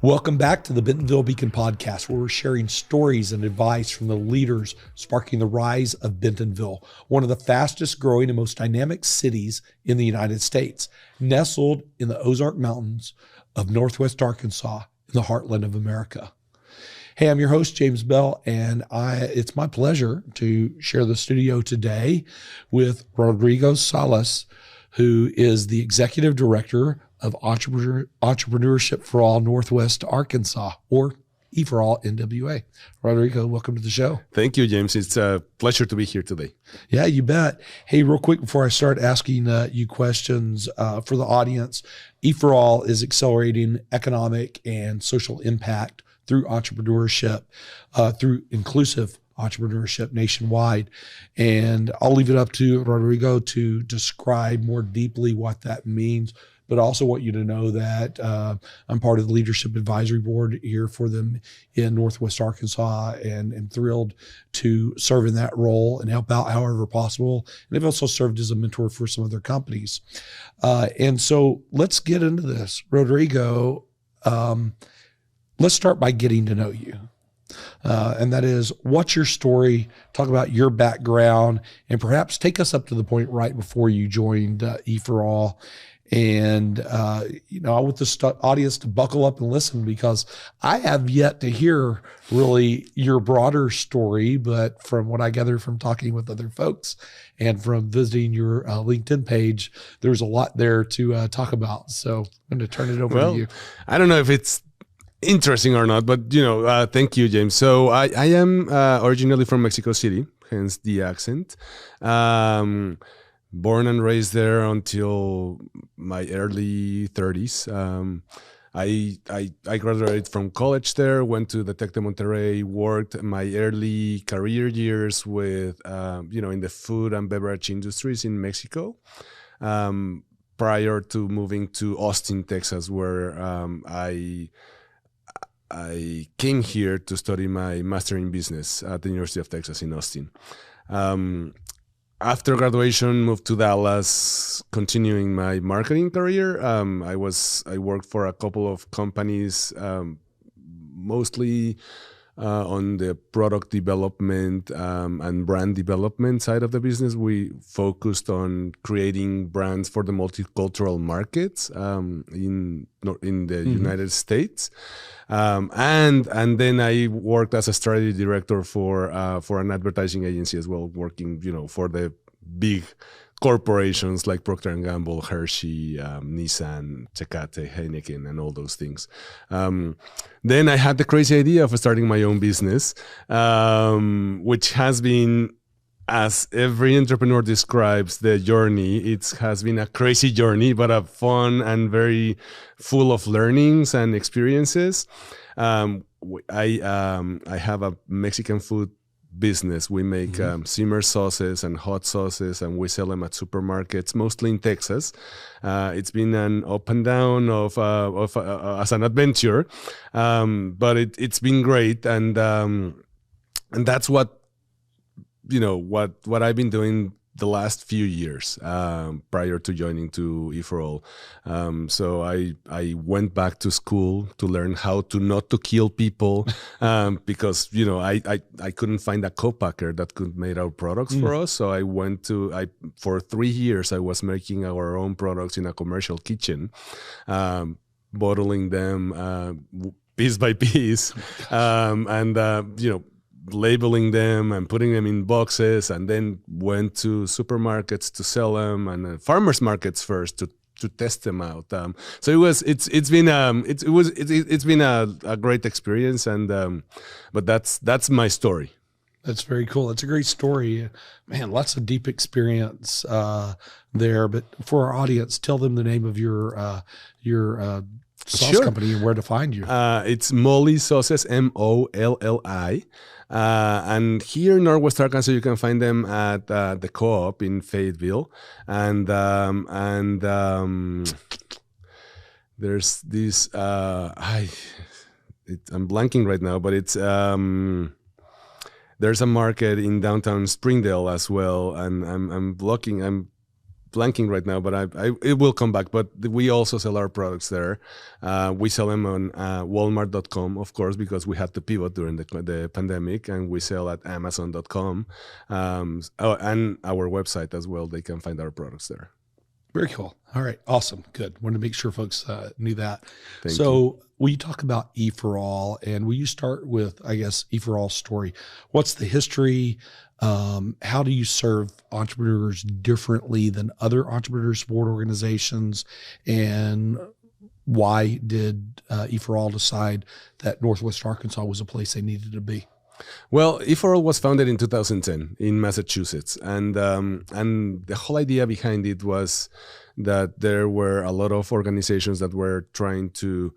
Welcome back to the Bentonville Beacon podcast, where we're sharing stories and advice from the leaders sparking the rise of Bentonville, one of the fastest growing and most dynamic cities in the United States, nestled in the Ozark Mountains of Northwest Arkansas in the heartland of America. Hey, I'm your host, James Bell, and it's my pleasure to share the studio today with Rodrigo Salas, who is the Executive Director of Entrepreneurship for All Northwest Arkansas, or EforAll NWA. Rodrigo, welcome to the show. Thank you, James. It's a pleasure to be here today. Yeah, you bet. Hey, real quick before I start asking you questions for the audience, EforAll is accelerating economic and social impact through entrepreneurship, through inclusive entrepreneurship nationwide. And I'll leave it up to Rodrigo to describe more deeply what that means, but also want you to know that I'm part of the leadership advisory board here for them in Northwest Arkansas, and am thrilled to serve in that role and help out however possible. And I've also served as a mentor for some of their companies. And so let's get into this. Rodrigo, let's start by getting to know you. And that is, what's your story? Talk about your background, and perhaps take us up to the point right before you joined EforAll. And, I want the audience to buckle up and listen, because I have yet to hear really your broader story. But from what I gather from talking with other folks and from visiting your LinkedIn page, there's a lot there to talk about. So I'm going to turn it over to you. I don't know if it's interesting or not, but thank you, James. So I am originally from Mexico City, hence the accent. Born and raised there until my early 30s. I graduated from college there, went to the Tec de Monterrey, worked my early career years with in the food and beverage industries in Mexico. Prior to moving to Austin, Texas, where I came here to study my master in business at the University of Texas in Austin. After graduation, moved to Dallas, continuing my marketing career. I worked for a couple of companies, mostly on the product development and brand development side of the business. We focused on creating brands for the multicultural markets in the United States. And then I worked as a strategy director for an advertising agency as well, working for the big corporations like Procter & Gamble, Hershey, Nissan, Tecate, Heineken, and all those things. Then I had the crazy idea of starting my own business, which has been, as every entrepreneur describes the journey, it has been a crazy journey, but a fun and very full of learnings and experiences. I have a Mexican food business. We make simmer sauces and hot sauces, and we sell them at supermarkets, mostly in Texas. It's been an up and down of as an adventure, but it's been great, and that's what I've been doing the last few years prior to joining to EforAll. So I went back to school to learn how to not to kill people because I couldn't find a co-packer that could make our products for us. So for 3 years I was making our own products in a commercial kitchen, bottling them piece by piece, labeling them and putting them in boxes, and then went to supermarkets to sell them, and farmers markets first to test them out. So it's been a great experience, and but that's my story. That's very cool. That's a great story, man. Lots of deep experience there. But for our audience, tell them the name of your sauce company and where to find you. It's Molly Sauces, Molli. And here in Northwest Arkansas, you can find them at the Co-op in Fayetteville, and there's this. I'm blanking right now, but it's there's a market in downtown Springdale as well, and I'm blanking right now, but it will come back. But we also sell our products there. We sell them on Walmart.com, of course, because we had to pivot during the pandemic, and we sell at Amazon.com and our website as well. They can find our products there. Very cool. All right. Awesome. Good. Wanted to make sure folks knew that. Thank you. Will you talk about EforAll, and will you start with, I guess, EforAll's story? What's the history? How do you serve entrepreneurs differently than other entrepreneur support organizations? And why did EforAll decide that Northwest Arkansas was a place they needed to be? Well, EforAll was founded in 2010 in Massachusetts, and the whole idea behind it was that there were a lot of organizations that were trying to,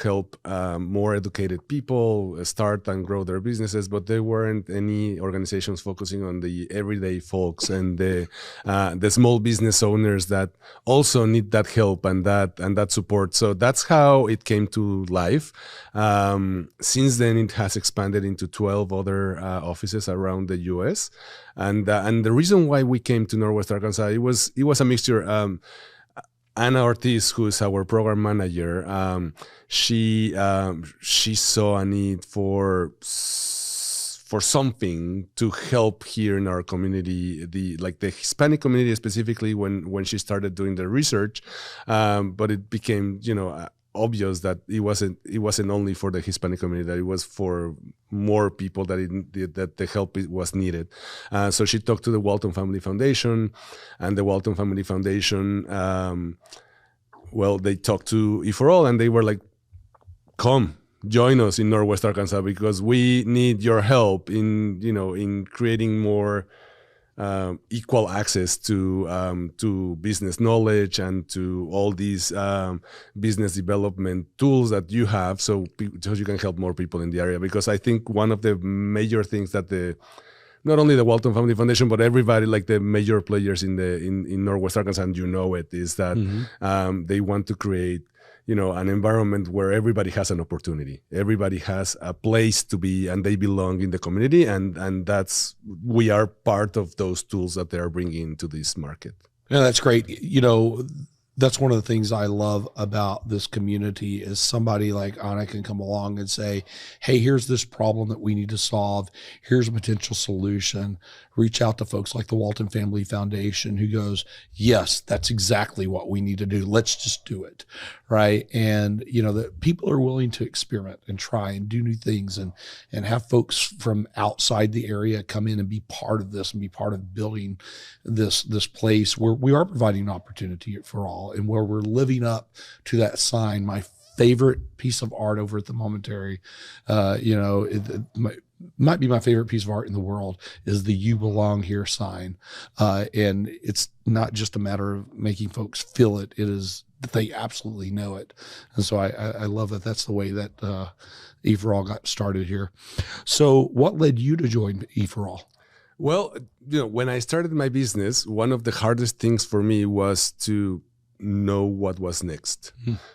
help more educated people start and grow their businesses, but there weren't any organizations focusing on the everyday folks and the small business owners that also need that help and that support. So that's how it came to life. Since then, it has expanded into 12 other offices around the U.S. And the reason why we came to Northwest Arkansas, it was a mixture. Anna Ortiz, who is our program manager, she saw a need for something to help here in our community, the Hispanic community specifically. When she started doing the research, but it became obvious that it wasn't only for the Hispanic community, that it was for more people that the help was needed. So she talked to the Walton Family Foundation, and the Walton Family Foundation, they talked to EforAll, and they were like, "Come, join us in Northwest Arkansas because we need your help in creating more equal access to business knowledge and to all these business development tools that you have, so you can help more people in the area." Because I think one of the major things that not only the Walton Family Foundation, but everybody, like the major players in Northwest Arkansas, and is that they want to create an environment where everybody has an opportunity, everybody has a place to be, and they belong in the community, and we are part of those tools that they are bringing to this market. Yeah, that's great. That's one of the things I love about this community is somebody like Anna can come along and say, "Hey, here's this problem that we need to solve. Here's a potential solution." Reach out to folks like the Walton Family Foundation who goes, "Yes, that's exactly what we need to do. Let's just do it." Right. And, that people are willing to experiment and try and do new things and have folks from outside the area come in and be part of this and be part of building this place where we are providing opportunity for all, and where we're living up to that sign. My favorite piece of art over at the Momentary, might be my favorite piece of art in the world, is the "You Belong Here" sign. And it's not just a matter of making folks feel it. It is that they absolutely know it. And so I love that that's the way that EforAll got started here. So what led you to join EforAll? Well, when I started my business, one of the hardest things for me was to know what was next,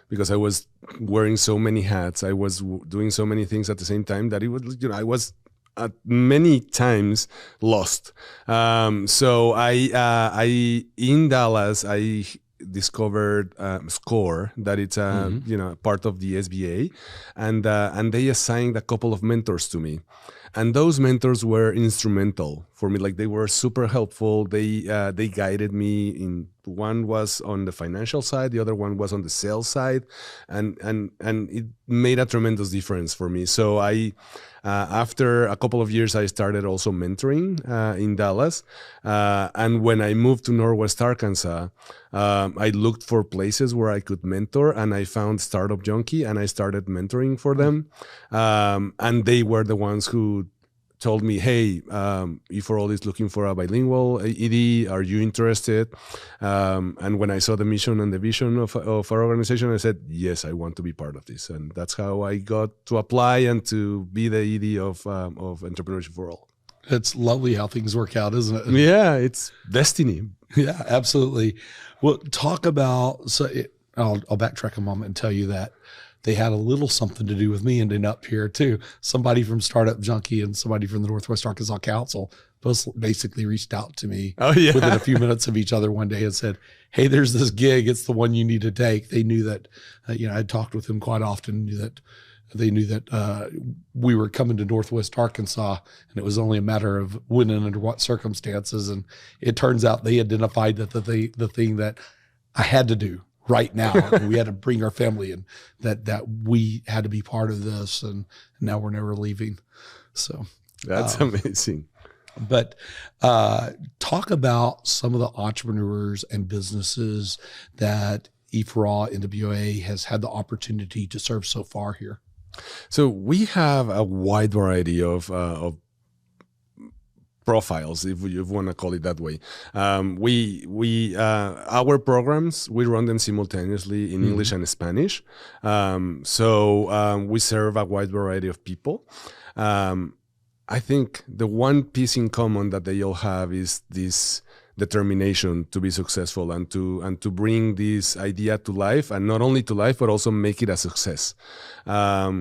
because I was wearing so many hats. I was doing so many things at the same time that it was, I was at many times lost. So I in Dallas, I discovered SCORE, that it's part of the SBA, and they assigned a couple of mentors to me. And those mentors were instrumental for me. Like, they were super helpful. They guided me in. One was on the financial side, the other one was on the sales side, and it made a tremendous difference for me. So after a couple of years, I started also mentoring in Dallas. And when I moved to Northwest Arkansas, I looked for places where I could mentor, and I found Startup Junkie, and I started mentoring for them. And they were the ones who told me, "Hey, EforAll is looking for a bilingual ED. Are you interested?" And when I saw the mission and the vision of our organization, I said, "Yes, I want to be part of this." And that's how I got to apply and to be the ED of Entrepreneurship for All. It's lovely how things work out, isn't it? Yeah, it's destiny. Yeah, absolutely. Well, talk about, I'll backtrack a moment and tell you that they had a little something to do with me ending up here too. Somebody from Startup Junkie and somebody from the Northwest Arkansas Council both basically reached out to me within a few minutes of each other one day and said, hey, there's this gig. It's the one you need to take. They knew that, I'd talked with them quite often, they knew that we were coming to Northwest Arkansas, and it was only a matter of when and under what circumstances. And it turns out they identified that the thing that I had to do right now, and we had to bring our family in, that we had to be part of this, and now we're never leaving. So that's amazing. But talk about some of the entrepreneurs and businesses that EforAll NWA has had the opportunity to serve so far here. So we have a wide variety of profiles, if you want to call it that way. Our programs, we run them simultaneously in English and Spanish. So we serve a wide variety of people. I think the one piece in common that they all have is this determination to be successful and to bring this idea to life, and not only to life, but also make it a success. I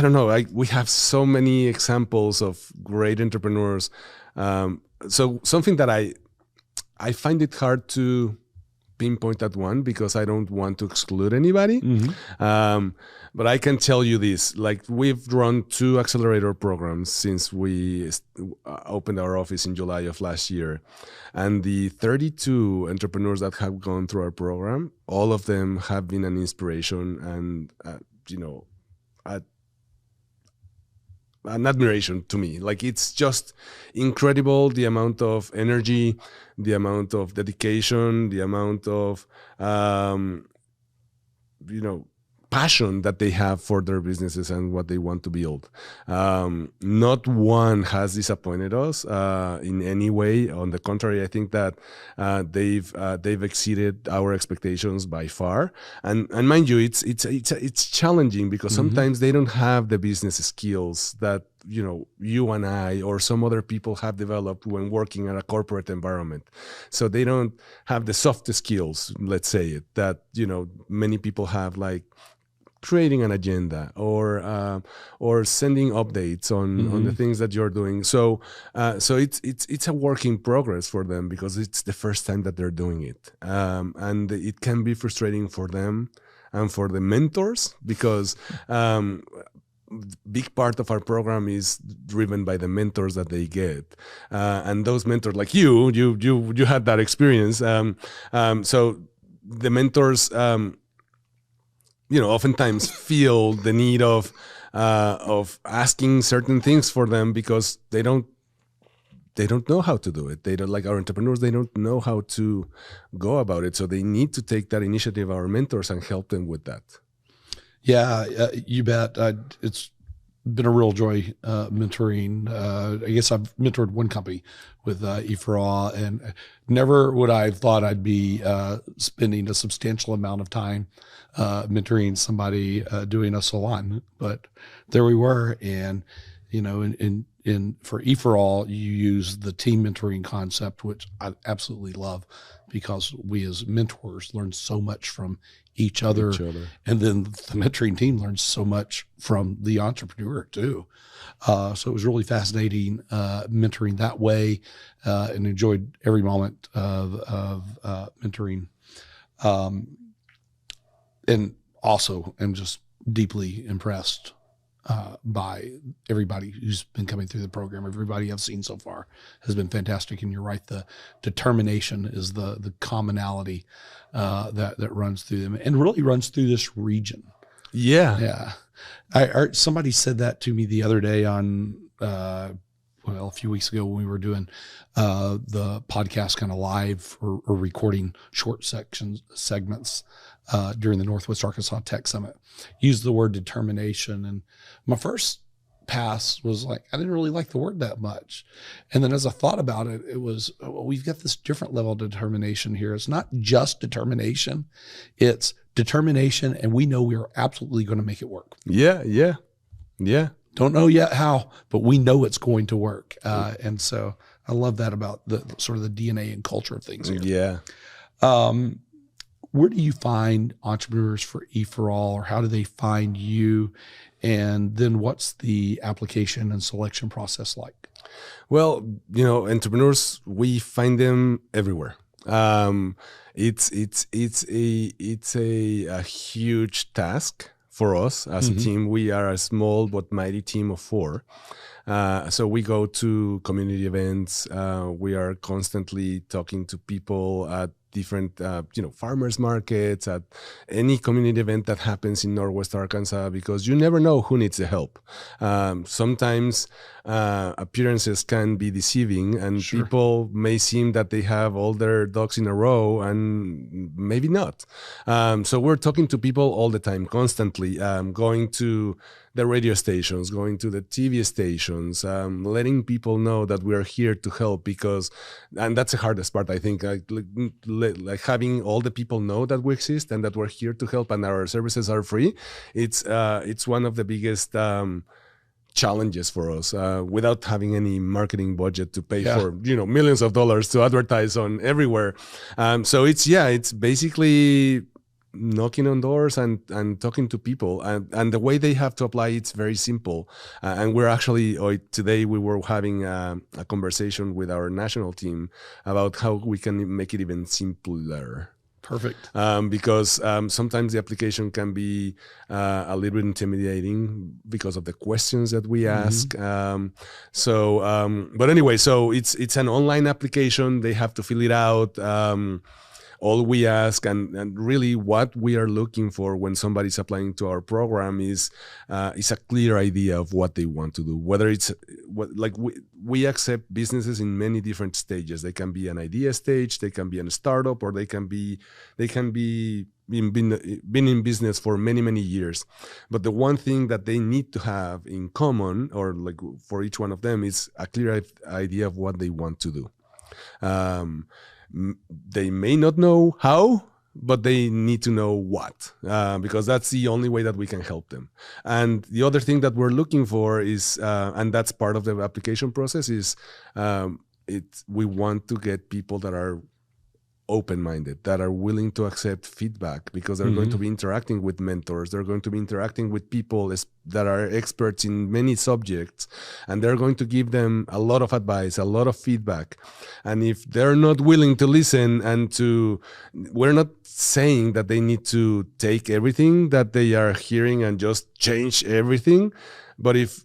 don't know. We have so many examples of great entrepreneurs. So something that I find it hard to pinpoint at one, because I don't want to exclude anybody. But I can tell you this, like, we've run 2 accelerator programs since we opened our office in July of last year. And the 32 entrepreneurs that have gone through our program, all of them have been an inspiration and, an admiration to me. Like, it's just incredible, the amount of energy, the amount of dedication, the amount of, passion that they have for their businesses and what they want to build. Not one has disappointed us in any way. On the contrary, I think that they've exceeded our expectations by far. And mind you, it's challenging, because sometimes they don't have the business skills that you and I or some other people have developed when working in a corporate environment. So they don't have the soft skills, let's say it, that many people have, like creating an agenda or sending updates on the things that you're doing. So it's a work in progress for them, because it's the first time that they're doing it, and it can be frustrating for them and for the mentors, because big part of our program is driven by the mentors that they get, and those mentors, like you had that experience. So the mentors, oftentimes feel the need of asking certain things for them, because they don't know how to do it. They don't, like our entrepreneurs, they don't know how to go about it. So they need to take that initiative, our mentors, and help them with that. Yeah, you bet. It's been a real joy mentoring. I guess I've mentored one company with EforAll, and never would I have thought I'd be spending a substantial amount of time mentoring somebody doing a salon. But there we were. And, for EforAll, you use the team mentoring concept, which I absolutely love, because we as mentors learn so much from each other. And then the mentoring team learns so much from the entrepreneur too. So it was really fascinating mentoring that way, and enjoyed every moment of mentoring. And also am just deeply impressed by everybody who's been coming through the program. Everybody I've seen so far has been fantastic. And you're right, the determination is the commonality that runs through them, and really runs through this region. Yeah. Somebody said that to me the other day on, a few weeks ago when we were doing the podcast kind of live or recording short segments during the Northwest Arkansas Tech Summit. Used the word determination, and my first pass was like, I didn't really like the word that much. And then as I thought about it, it was, we've got this different level of determination here. It's not just determination, it's determination, and we know we are absolutely going to make it work. Yeah. Don't know yet how, but we know it's going to work. And so I love that about the sort of the DNA and culture of things here. Yeah. where do you find entrepreneurs for EforAll, or how do they find you? And then what's the application and selection process like? Well, entrepreneurs, we find them everywhere. It's a huge task for us as a team. We are a small but mighty team of 4. So we go to community events. We are constantly talking to people at different, farmers markets, at any community event that happens in Northwest Arkansas, because you never know who needs the help. Sometimes appearances can be deceiving, and people may seem that they have all their ducks in a row, and maybe not. So we're talking to people all the time, constantly, going to the radio stations, going to the TV stations, letting people know that we are here to help, and that's the hardest part, I think, like having all the people know that we exist and that we're here to help and our services are free. It's one of the biggest challenges for us, without having any marketing budget to pay for millions of dollars to advertise on everywhere. So it's basically knocking on doors and talking to people, and the way they have to apply, it's very simple. And we're actually, today we were having a conversation with our national team about how we can make it even simpler. Perfect. Because sometimes the application can be a little bit intimidating because of the questions that we ask. But anyway, so it's an online application. They have to fill it out. All we ask, and really what we are looking for when somebody's applying to our program is a clear idea of what they want to do. Whether it's we accept businesses in many different stages. They can be an idea stage, they can be in a startup, or they can be been in business for many years. But the one thing that they need to have in common, or like for each one of them, is a clear idea of what they want to do. They may not know how, but they need to know what, because that's the only way that we can help them. And the other thing that we're looking for is, and that's part of the application process, is we want to get people that are open-minded, that are willing to accept feedback, because they're going to be interacting with mentors. They're going to be interacting with people that are experts in many subjects, and they're going to give them a lot of advice, a lot of feedback. And if they're not willing to listen we're not saying that they need to take everything that they are hearing and just change everything. But if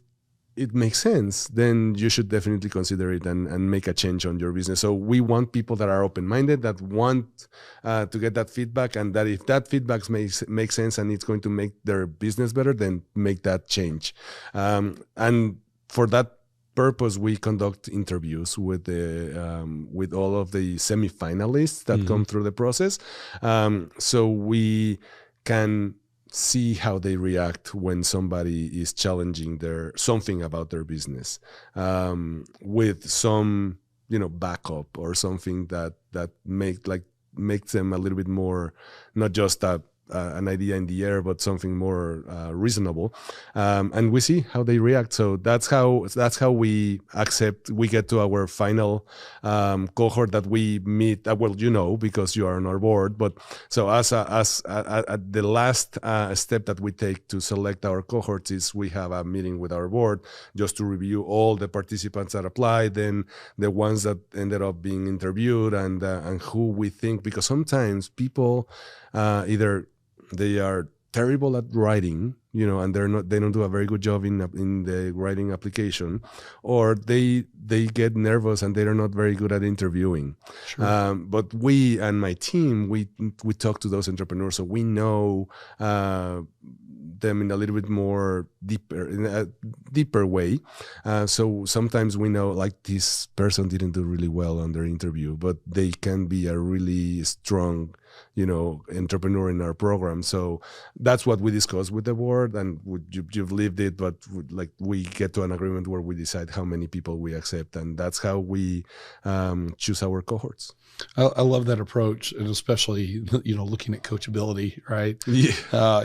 it makes sense, then you should definitely consider it and make a change on your business. So we want people that are open-minded, that want to get that feedback, and that if that feedback makes sense and it's going to make their business better, then make that change. And for that purpose, we conduct interviews with all of the semi-finalists that come through the process, so we can see how they react when somebody is challenging something about their business, with some backup or something that makes them a little bit more, not just an idea in the air, but something more reasonable, and we see how they react. So that's how we get to our final cohort that we meet. Because you are on our board. But so as the last step that we take to select our cohorts is we have a meeting with our board just to review all the participants that applied, then the ones that ended up being interviewed, and who we think, because sometimes people either they are terrible at writing, and they don't do a very good job in the writing application, or they get nervous and they're not very good at interviewing. Sure. But we and my team, we talk to those entrepreneurs, so we know them in a little bit more deeper way. So sometimes we know, like, this person didn't do really well on their interview, but they can be a really strong entrepreneur in our program. So that's what we discuss with the board, and you've lived it, but we get to an agreement where we decide how many people we accept, and that's how we choose our cohorts. I love that approach, and especially looking at coachability, right? Yeah.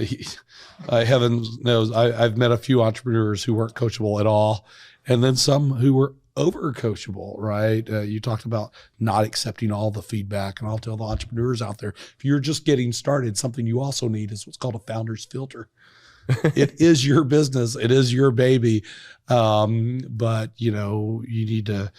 Heaven knows I've met a few entrepreneurs who weren't coachable at all, and then some who were over coachable, right? You talked about not accepting all the feedback, and I'll tell the entrepreneurs out there, if you're just getting started, something you also need is what's called a founder's filter. It is your business. It is your baby. But you need to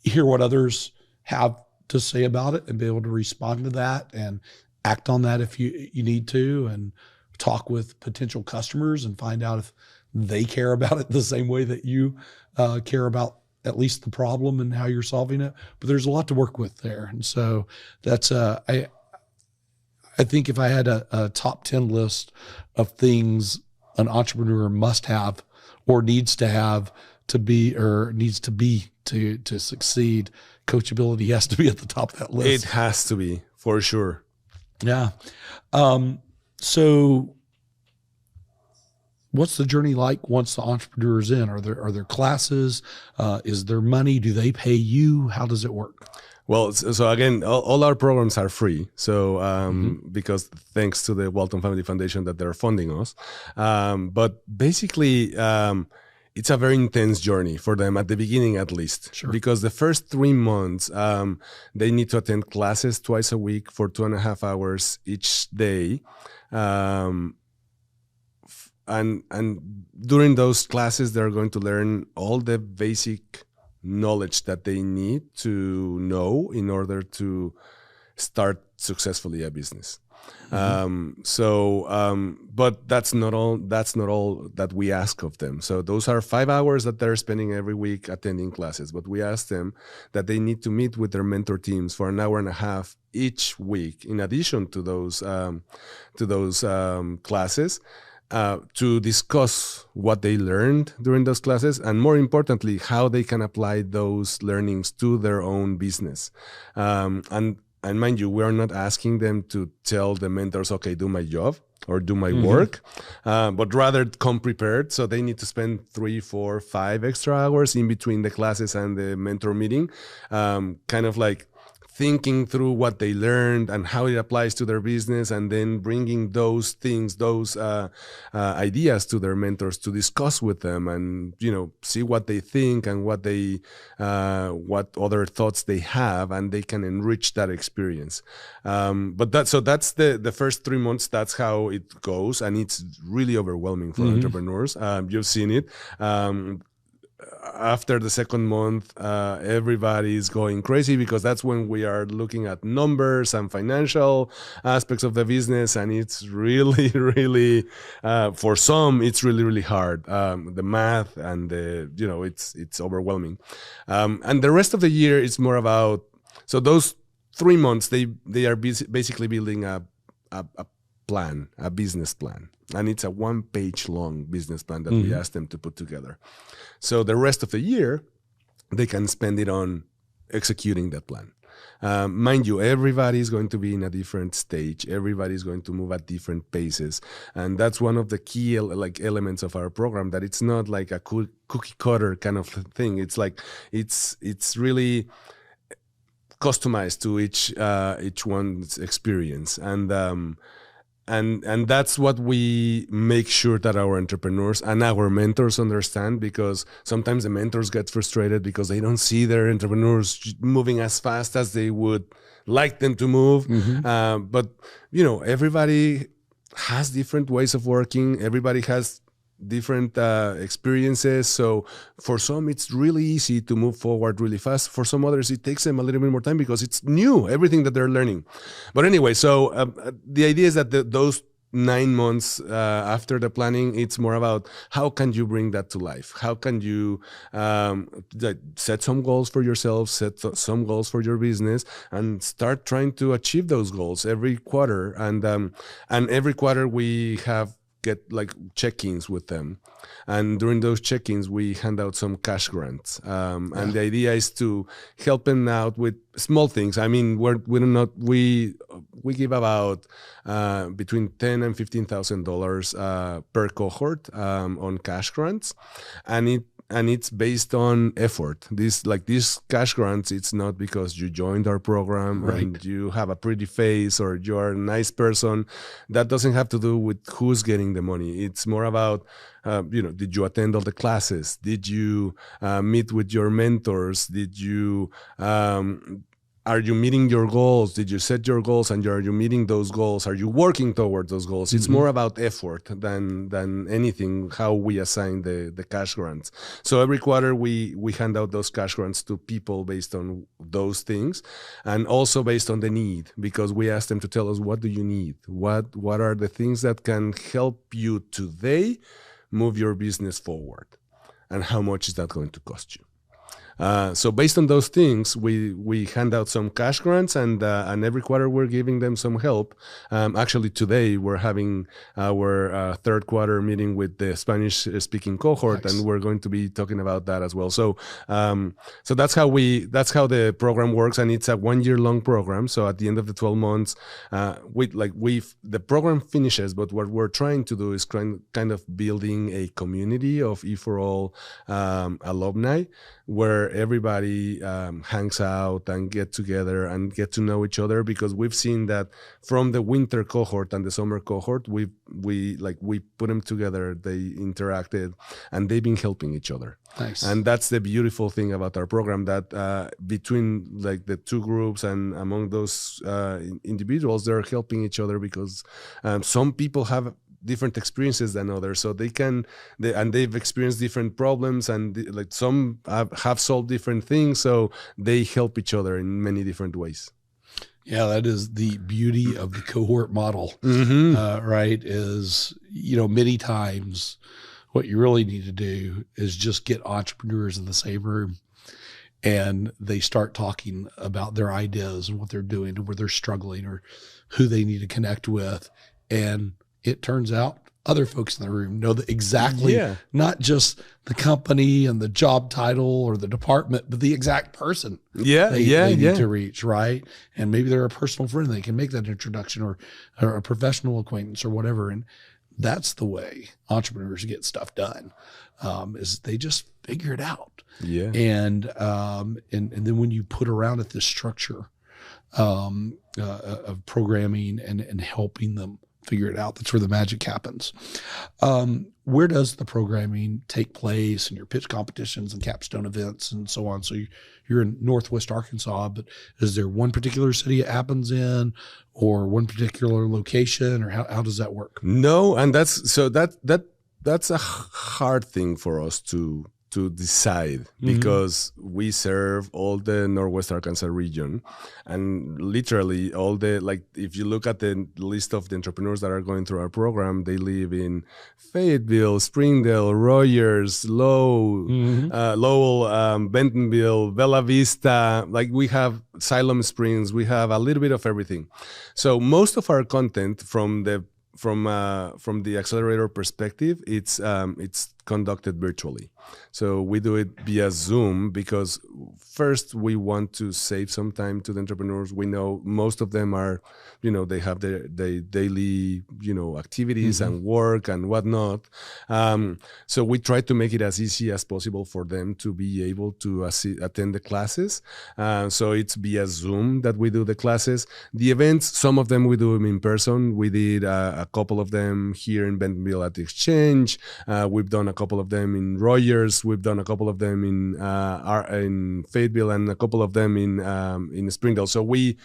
hear what others have to say about it and be able to respond to that and act on that if you need to, and talk with potential customers and find out if they care about it the same way that you care about at least the problem and how you're solving it. But there's a lot to work with there. And so that's, I think if I had a top 10 list of things an entrepreneur must have or needs to have to be, or needs to be to succeed, coachability has to be at the top of that list. It has to be, for sure. Yeah. So what's the journey like once the entrepreneur is in? Are there classes? Is there money? Do they pay you? How does it work? Well, so again, all our programs are free. So because thanks to the Walton Family Foundation that they're funding us. But basically, it's a very intense journey for them at the beginning, at least. Sure. Because the first 3 months, they need to attend classes twice a week for 2.5 hours each day. And during those classes, they're going to learn all the basic knowledge that they need to know in order to start successfully a business. But that's not all that we ask of them. So those are 5 hours that they're spending every week attending classes. But we ask them that they need to meet with their mentor teams for 1.5 hours each week, in addition to those classes, to discuss what they learned during those classes, and more importantly, how they can apply those learnings to their own business. And mind you, we are not asking them to tell the mentors, okay, do my job or do my work, but rather come prepared. So they need to spend 3, 4, 5 extra hours in between the classes and the mentor meeting, kind of like thinking through what they learned and how it applies to their business, and then bringing those things, those ideas to their mentors to discuss with them, and see what they think and what other thoughts they have, and they can enrich that experience. But that's the first 3 months. That's how it goes, and it's really overwhelming for entrepreneurs. You've seen it. After the second month, everybody is going crazy, because that's when we are looking at numbers and financial aspects of the business, and it's really, really, for some, it's really, really hard. The math and it's overwhelming. And the rest of the year, it's more about, so those 3 months, they are basically building a plan, a business plan. And it's a 1-page long business plan that we ask them to put together. So the rest of the year, they can spend it on executing that plan. Mind you, everybody is going to be in a different stage. Everybody is going to move at different paces. And that's one of the key elements of our program, that it's not like a cookie cutter kind of thing. It's like, it's really customized to each one's experience. And that's what we make sure that our entrepreneurs and our mentors understand, because sometimes the mentors get frustrated because they don't see their entrepreneurs moving as fast as they would like them to move. But everybody has different ways of working. Everybody has different experiences. So for some, it's really easy to move forward really fast. For some others, it takes them a little bit more time because it's new, everything that they're learning. But anyway, so the idea is that those 9 months after the planning, it's more about how can you bring that to life? How can you set some goals for yourself, set some goals for your business, and start trying to achieve those goals every quarter. And every quarter we get like check-ins with them, and during those check-ins we hand out some cash grants, and the idea is to help them out with small things. I mean, we give about between $10,000 and $15,000 per cohort on cash grants, and it's based on effort. These cash grants, it's not because you joined our program and you have a pretty face or you're a nice person. That doesn't have to do with who's getting the money. It's more about, did you attend all the classes? Did you meet with your mentors? Did you are you meeting your goals? Did you set your goals and are you meeting those goals? Are you working towards those goals? It's more about effort than anything, how we assign the cash grants. So every quarter we hand out those cash grants to people based on those things and also based on the need, because we ask them to tell us, what do you need? What are the things that can help you today move your business forward? And how much is that going to cost you? So based on those things, we hand out some cash grants, and every quarter we're giving them some help. Actually, today we're having our third quarter meeting with the Spanish-speaking cohort, and we're going to be talking about that as well. So that's how the program works, and it's a 1 year long program. So at the end of the 12 months, the program finishes, but what we're trying to do is kind of building a community of EforAll alumni, where everybody hangs out and get together and get to know each other, because we've seen that from the winter cohort and the summer cohort, we put them together, they interacted, and they've been helping each other. Nice. And that's the beautiful thing about our program, that between the two groups and among those individuals, they're helping each other, because some people have different experiences than others, so they've experienced different problems, and some have solved different things, so they help each other in many different ways. Yeah, that is the beauty of the cohort model, right? Is, many times what you really need to do is just get entrepreneurs in the same room, and they start talking about their ideas and what they're doing and where they're struggling or who they need to connect with, and it turns out other folks in the room know that exactly, not just the company and the job title or the department, but the exact person they need to reach, right? And maybe they're a personal friend. They can make that introduction, or a professional acquaintance or whatever. And that's the way entrepreneurs get stuff done, is they just figure it out. Yeah. And then when you put around it this structure of programming and helping them figure it out, that's where the magic happens. Where does the programming take place, and your pitch competitions and capstone events and so on? So you're in Northwest Arkansas, but is there one particular city it happens in, or one particular location, or how does that work? No, and that's a hard thing for us to decide, because we serve all the Northwest Arkansas region, and literally all if you look at the list of the entrepreneurs that are going through our program, they live in Fayetteville, Springdale, Rogers, Lowell, Bentonville, Bella Vista. We have Siloam Springs, we have a little bit of everything. So most of our content from the accelerator perspective, it's conducted virtually. So we do it via Zoom, because first we want to save some time to the entrepreneurs. We know most of them are, they have their daily, activities and work and whatnot. So we try to make it as easy as possible for them to be able to attend the classes. So it's via Zoom that we do the classes. The events, some of them we do them in person. We did a couple of them here in Bentonville at the Exchange. We've done a couple of them in Rogers. We've done a couple of them in Fayetteville, and a couple of them in Springdale. So we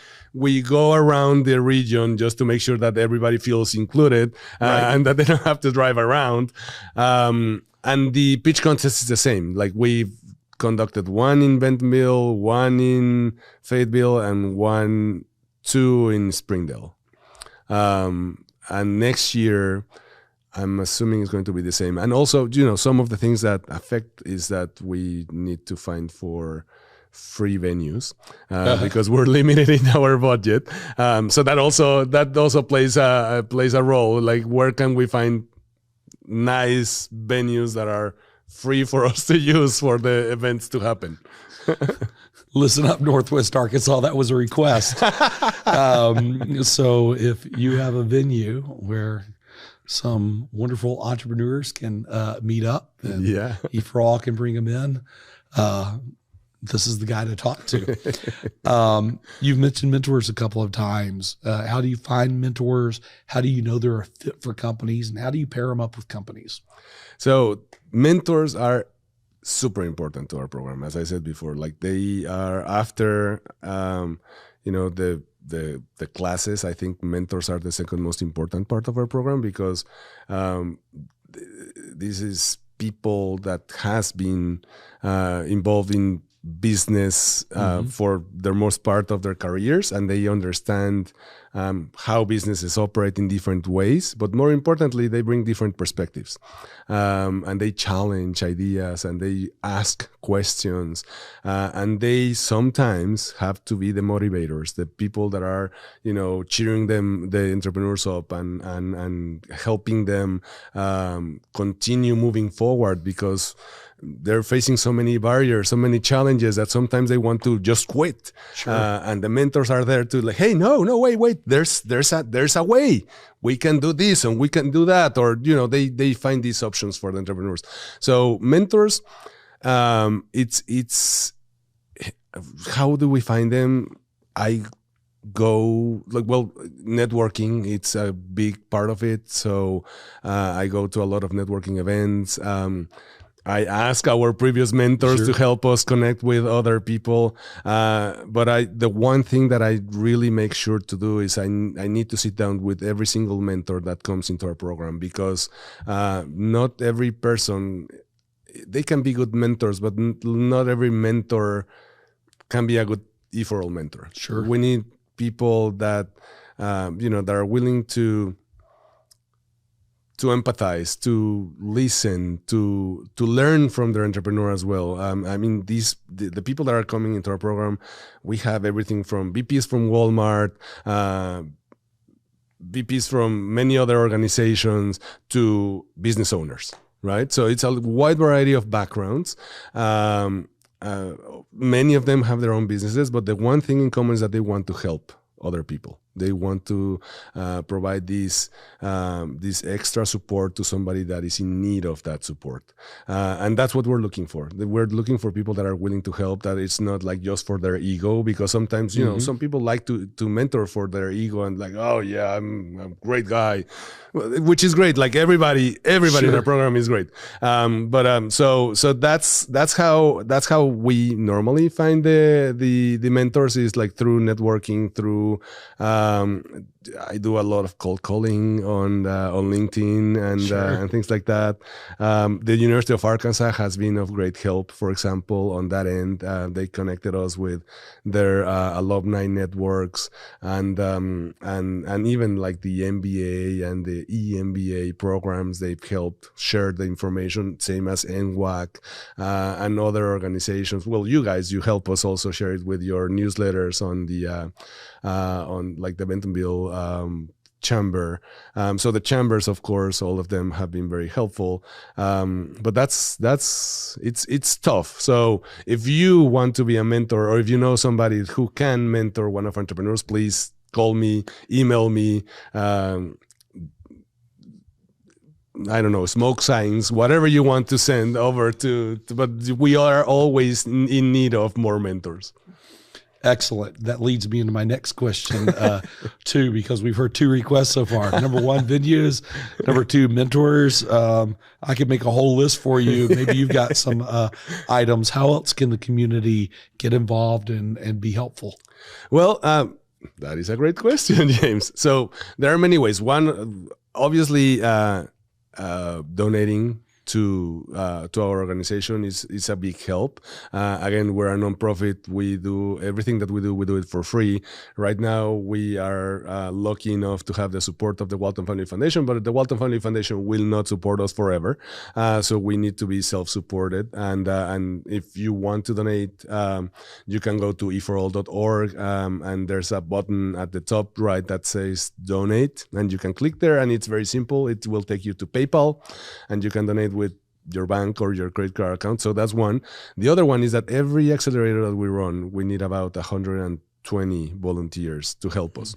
go around the region just to make sure that everybody feels included, and that they don't have to drive around. And the pitch contest is the same. We've conducted one in Bentonville, one in Fayetteville, and two in Springdale. And next year, I'm assuming it's going to be the same. And also, some of the things that affect is that we need to find for free venues because we're limited in our budget. So that also plays a role. Where can we find nice venues that are free for us to use for the events to happen? Listen up, Northwest Arkansas. That was a request. So if you have a venue where some wonderful entrepreneurs can meet up, and Yeah. EforAll can bring them in, this is the guy to talk to. You've mentioned mentors a couple of times. How do you find mentors? How do you know they're a fit for companies? And how do you pair them up with companies? So mentors are super important to our program. As I said before, like they are after, the classes. I think mentors are the second most important part of our program, because this is people that has been involved in business for the most part of their careers, and they understand how businesses operate in different ways, but more importantly, they bring different perspectives, and they challenge ideas, and they ask questions, and they sometimes have to be the motivators, the people that are, cheering them, the entrepreneurs up, and helping them continue moving forward, because they're facing so many barriers, so many challenges, that sometimes they want to just quit. Sure. And the mentors are there to like, hey, no, wait, there's a way. We can do this and we can do that. Or, they find these options for the entrepreneurs. So mentors, it's how do we find them? I go networking, it's a big part of it. So I go to a lot of networking events. I ask our previous mentors to help us connect with other people. But the one thing that I really make sure to do is I need to sit down with every single mentor that comes into our program, because not every person, they can be good mentors, but not every mentor can be a good EforAll mentor. Sure. We need people that, that are willing to empathize, to listen, to learn from their entrepreneur as well. The people that are coming into our program, we have everything from VPs from Walmart, VPs from many other organizations, to business owners, right? So it's a wide variety of backgrounds. Many of them have their own businesses, but the one thing in common is that they want to help other people. They want to provide this extra support to somebody that is in need of that support. And that's what we're looking for. We're looking for people that are willing to help, that it's not like just for their ego, because sometimes, some people like to mentor for their ego and like, oh yeah, I'm a great guy, which is great. Like everybody in our program is great. So that's how we normally find the mentors, is like through networking, through, I do a lot of cold calling on LinkedIn and things like that. The University of Arkansas has been of great help, for example, on that end. They connected us with their alumni networks, and even like the MBA and the EMBA programs. They've helped share the information, same as NWAC and other organizations. Well, you help us also share it with your newsletters on the on like the Bentonville chamber. So the chambers, of course, all of them have been very helpful. But it's tough. So if you want to be a mentor, or if you know somebody who can mentor one of our entrepreneurs, please call me, email me. I don't know, smoke signs, whatever you want to send over to, but we are always in need of more mentors. Excellent. That leads me into my next question, too, because we've heard 2 requests so far. Number 1, venues. Number 2, mentors. I could make a whole list for you. Maybe you've got some items. How else can the community get involved and be helpful? Well, that is a great question, James. So there are many ways. One, obviously, donating to our organization is a big help. Again, we're a nonprofit. We do everything that we do it for free. Right now, we are lucky enough to have the support of the Walton Family Foundation, but the Walton Family Foundation will not support us forever. So we need to be self-supported. And if you want to donate, you can go to eforall.org, and there's a button at the top right that says donate, and you can click there, and it's very simple. It will take you to PayPal, and you can donate with your bank or your credit card account. So that's one. The other one is that every accelerator that we run, we need about 120 20 volunteers to help us.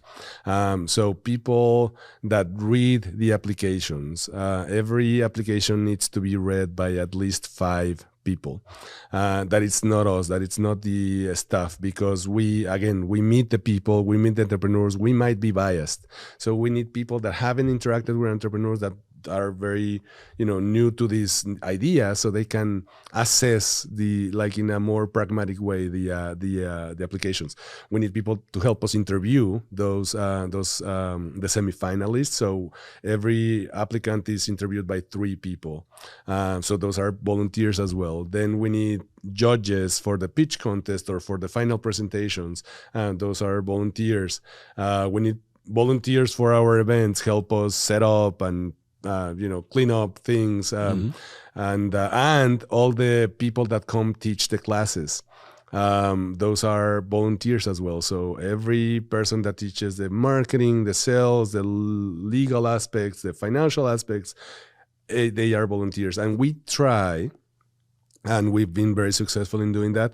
So people that read the applications, every application needs to be read by at least 5 people. That it's not us, that it's not the staff, because we meet the people, we meet the entrepreneurs, we might be biased. So we need people that haven't interacted with entrepreneurs, that are very, new to this idea, so they can assess in a more pragmatic way the applications. We need people to help us interview the semifinalists. So every applicant is interviewed by 3 people. So those are volunteers as well. Then we need judges for the pitch contest or for the final presentations. Those are volunteers. We need volunteers for our events, help us set up and clean up things, and all the people that come teach the classes. Those are volunteers as well. So every person that teaches the marketing, the sales, the legal aspects, the financial aspects, they are volunteers. And we try, and we've been very successful in doing that,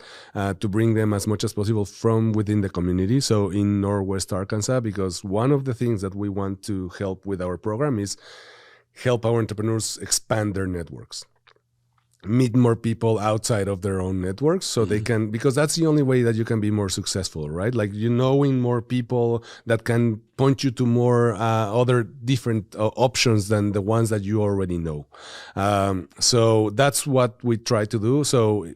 to bring them as much as possible from within the community. So in Northwest Arkansas, because one of the things that we want to help with our program is help our entrepreneurs expand their networks, meet more people outside of their own networks, so they can, because that's the only way that you can be more successful, right? Like, knowing more people that can point you to more other different options than the ones that you already know. So that's what we try to do. So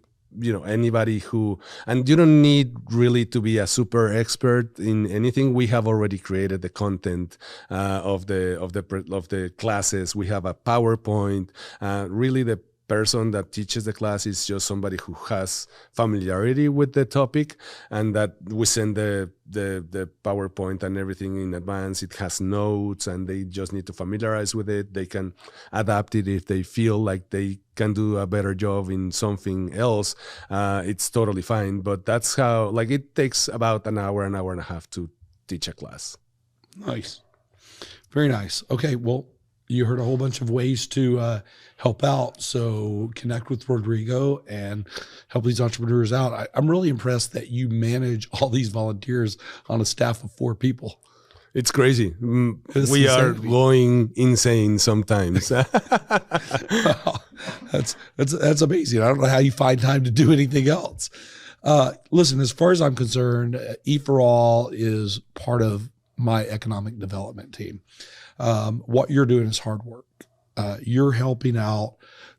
anybody who, and you don't need really to be a super expert in anything. We have already created the content of the classes. We have a PowerPoint. Really, the person that teaches the class is just somebody who has familiarity with the topic, and that we send the PowerPoint and everything in advance. It has notes, and they just need to familiarize with it. They can adapt it if they feel like they can do a better job in something else. It's totally fine, but that's how, it takes about an hour and a half to teach a class. Nice. Very nice. Okay. Well, you heard a whole bunch of ways to help out. So connect with Rodrigo and help these entrepreneurs out. I'm really impressed that you manage all these volunteers on a staff of 4 people. It's crazy. We are going insane sometimes. That's amazing. I don't know how you find time to do anything else. Listen, as far as I'm concerned, EforAll is part of my economic development team. What you're doing is hard work. You're helping out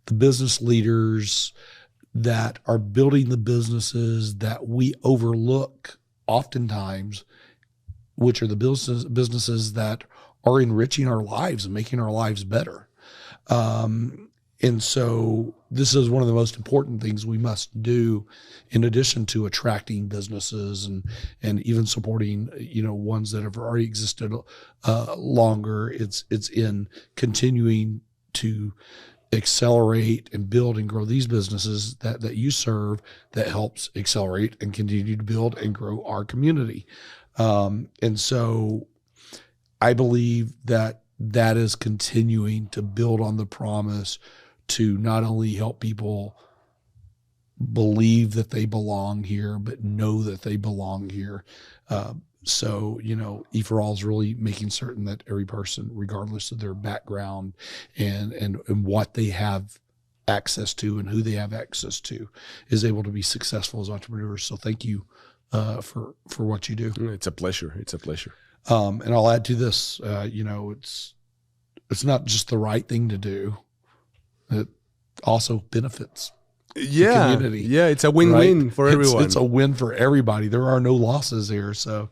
the business leaders that are building the businesses that we overlook oftentimes, which are the businesses that are enriching our lives and making our lives better. And so this is one of the most important things we must do, in addition to attracting businesses and even supporting, ones that have already existed longer. It's in continuing to accelerate and build and grow these businesses that you serve, that helps accelerate and continue to build and grow our community. And so I believe that is continuing to build on the promise to not only help people believe that they belong here, but know that they belong here. So, EforAll is really making certain that every person, regardless of their background and what they have access to and who they have access to, is able to be successful as entrepreneurs. So thank you for what you do. It's a pleasure. It's a pleasure. And I'll add to this, it's not just the right thing to do. It also benefits the community. Yeah, it's a win-win for everyone. It's a win for everybody. There are no losses here. So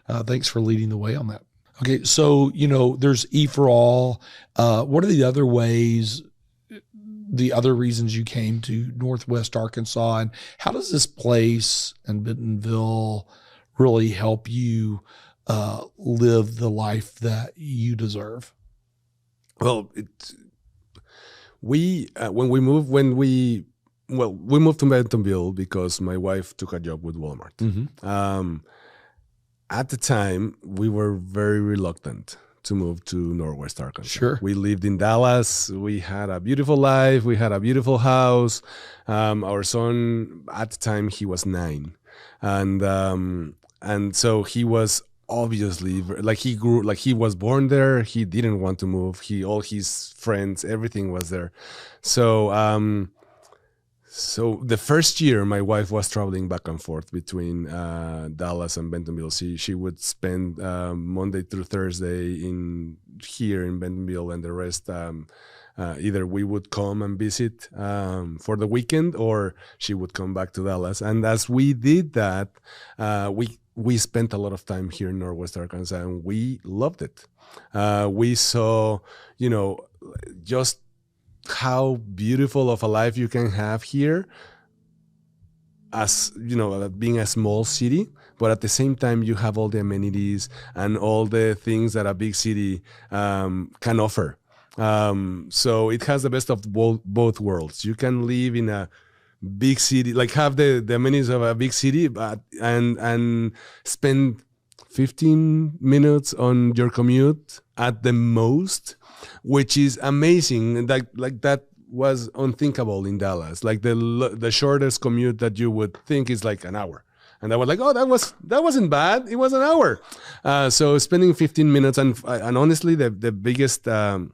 thanks for leading the way on that. Okay, so, there's EforAll. What are the other ways, the other reasons you came to Northwest Arkansas, and how does this place and Bentonville really help you live the life that you deserve? Well, we moved to Bentonville because my wife took a job with Walmart. Mm-hmm. At the time, we were very reluctant to move to Northwest Arkansas. Sure. We lived in Dallas. We had a beautiful life. We had a beautiful house. Our son, at the time, he was 9. And and so he was obviously like he grew, like he was born there. He didn't want to move. All his friends, everything was there. So so the first year my wife was traveling back and forth between Dallas and Bentonville. She would spend Monday through Thursday here in Bentonville, and the rest either we would come and visit for the weekend, or she would come back to Dallas. And as we did that, we spent a lot of time here in Northwest Arkansas, and we loved it. We saw, just how beautiful of a life you can have here, as being a small city, but at the same time you have all the amenities and all the things that a big city can offer. So it has the best of both worlds. You can live in a big city, like have the amenities of a big city, but and spend 15 minutes on your commute at the most, which is amazing. Like that was unthinkable in Dallas. Like the shortest commute that you would think is like an hour. And I was like, oh, that wasn't bad. It was an hour. So spending 15 minutes, and honestly, the biggest, the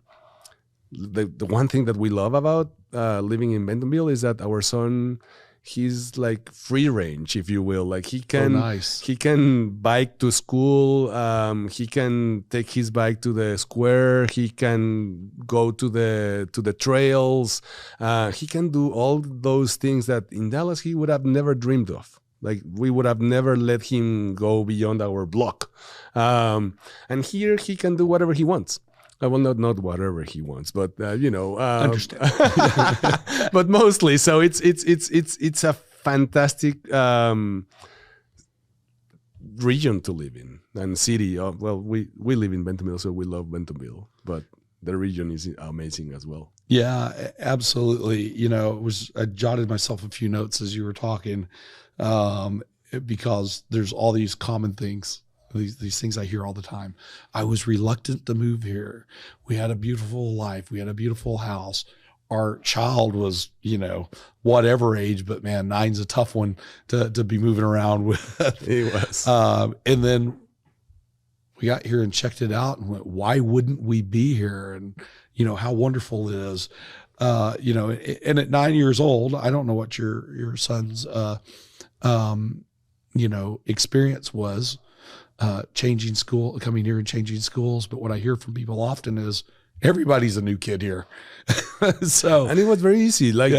one thing that we love about living in Bentonville is that our son, he's like free range, if you will. Like he can bike to school. He can take his bike to the square. He can go to the trails. He can do all those things that in Dallas he would have never dreamed of. Like we would have never let him go beyond our block. And here he can do whatever he wants. Well, not whatever he wants, but Understand. but mostly. So it's a fantastic region to live in, and city. Well, we live in Bentonville, so we love Bentonville, but the region is amazing as well. Yeah, absolutely. I jotted myself a few notes as you were talking, because there's all these common things. These things I hear all the time. I was reluctant to move here. We had a beautiful life. We had a beautiful house. Our child was, whatever age, but man, 9's a tough one to be moving around with. He was. And then we got here and checked it out and went, why wouldn't we be here? And, how wonderful it is. And at 9 years old, I don't know what your son's, experience was. Changing school, coming here and changing schools. But what I hear from people often is everybody's a new kid here. And it was very easy. Like,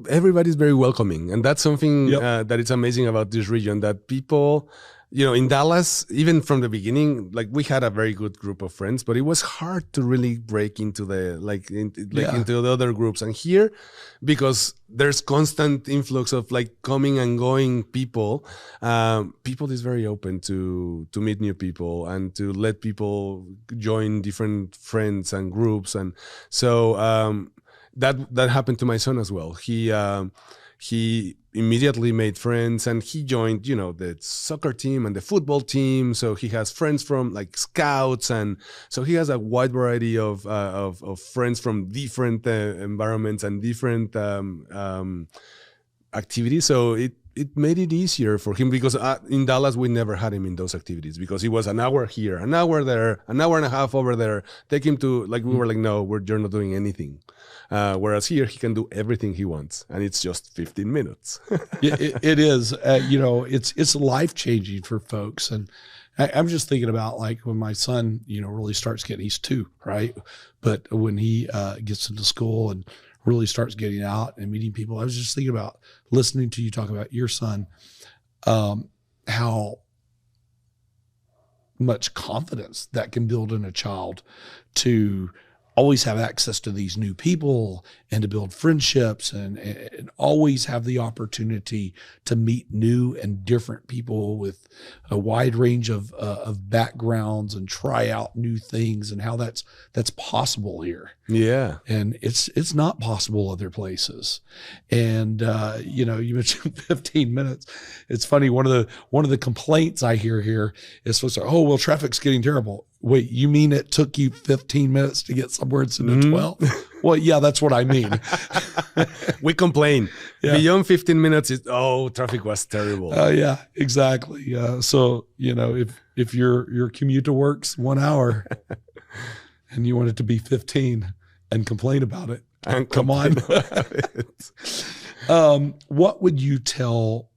everybody's very welcoming. And that's something that is amazing about this region, that people, in Dallas, even from the beginning, like we had a very good group of friends, but it was hard to really break into into the other groups. And here, because there's constant influx of like coming and going people, people is very open to meet new people and to let people join different friends and groups. And so that happened to my son as well. He immediately made friends, and he joined, the soccer team and the football team. So he has friends from like scouts, and so he has a wide variety of friends from different environments and different activities. So it made it easier for him, because in Dallas we never had him in those activities, because he was an hour here, an hour there, an hour and a half over there. Take him to we were like, no, you're not doing anything. Whereas here he can do everything he wants, and it's just 15 minutes. It is, it's life-changing for folks. And I'm just thinking about like when my son, really starts getting, he's 2, right? But when he gets into school and really starts getting out and meeting people, I was just thinking about listening to you talk about your son, how much confidence that can build in a child to always have access to these new people and to build friendships and always have the opportunity to meet new and different people with a wide range of backgrounds and try out new things, and how that's possible here. Yeah. And it's not possible other places. And, you mentioned 15 minutes. It's funny. One of the complaints I hear here is supposed to, oh, well, traffic's getting terrible. Wait, you mean it took you 15 minutes to get somewhere instead of 12? Well, yeah, that's what I mean. We complain. Yeah. Beyond 15 minutes, traffic was terrible. Yeah, exactly. So, if your commute to work's 1 hour and you want it to be 15 and complain about it, come on. What would you tell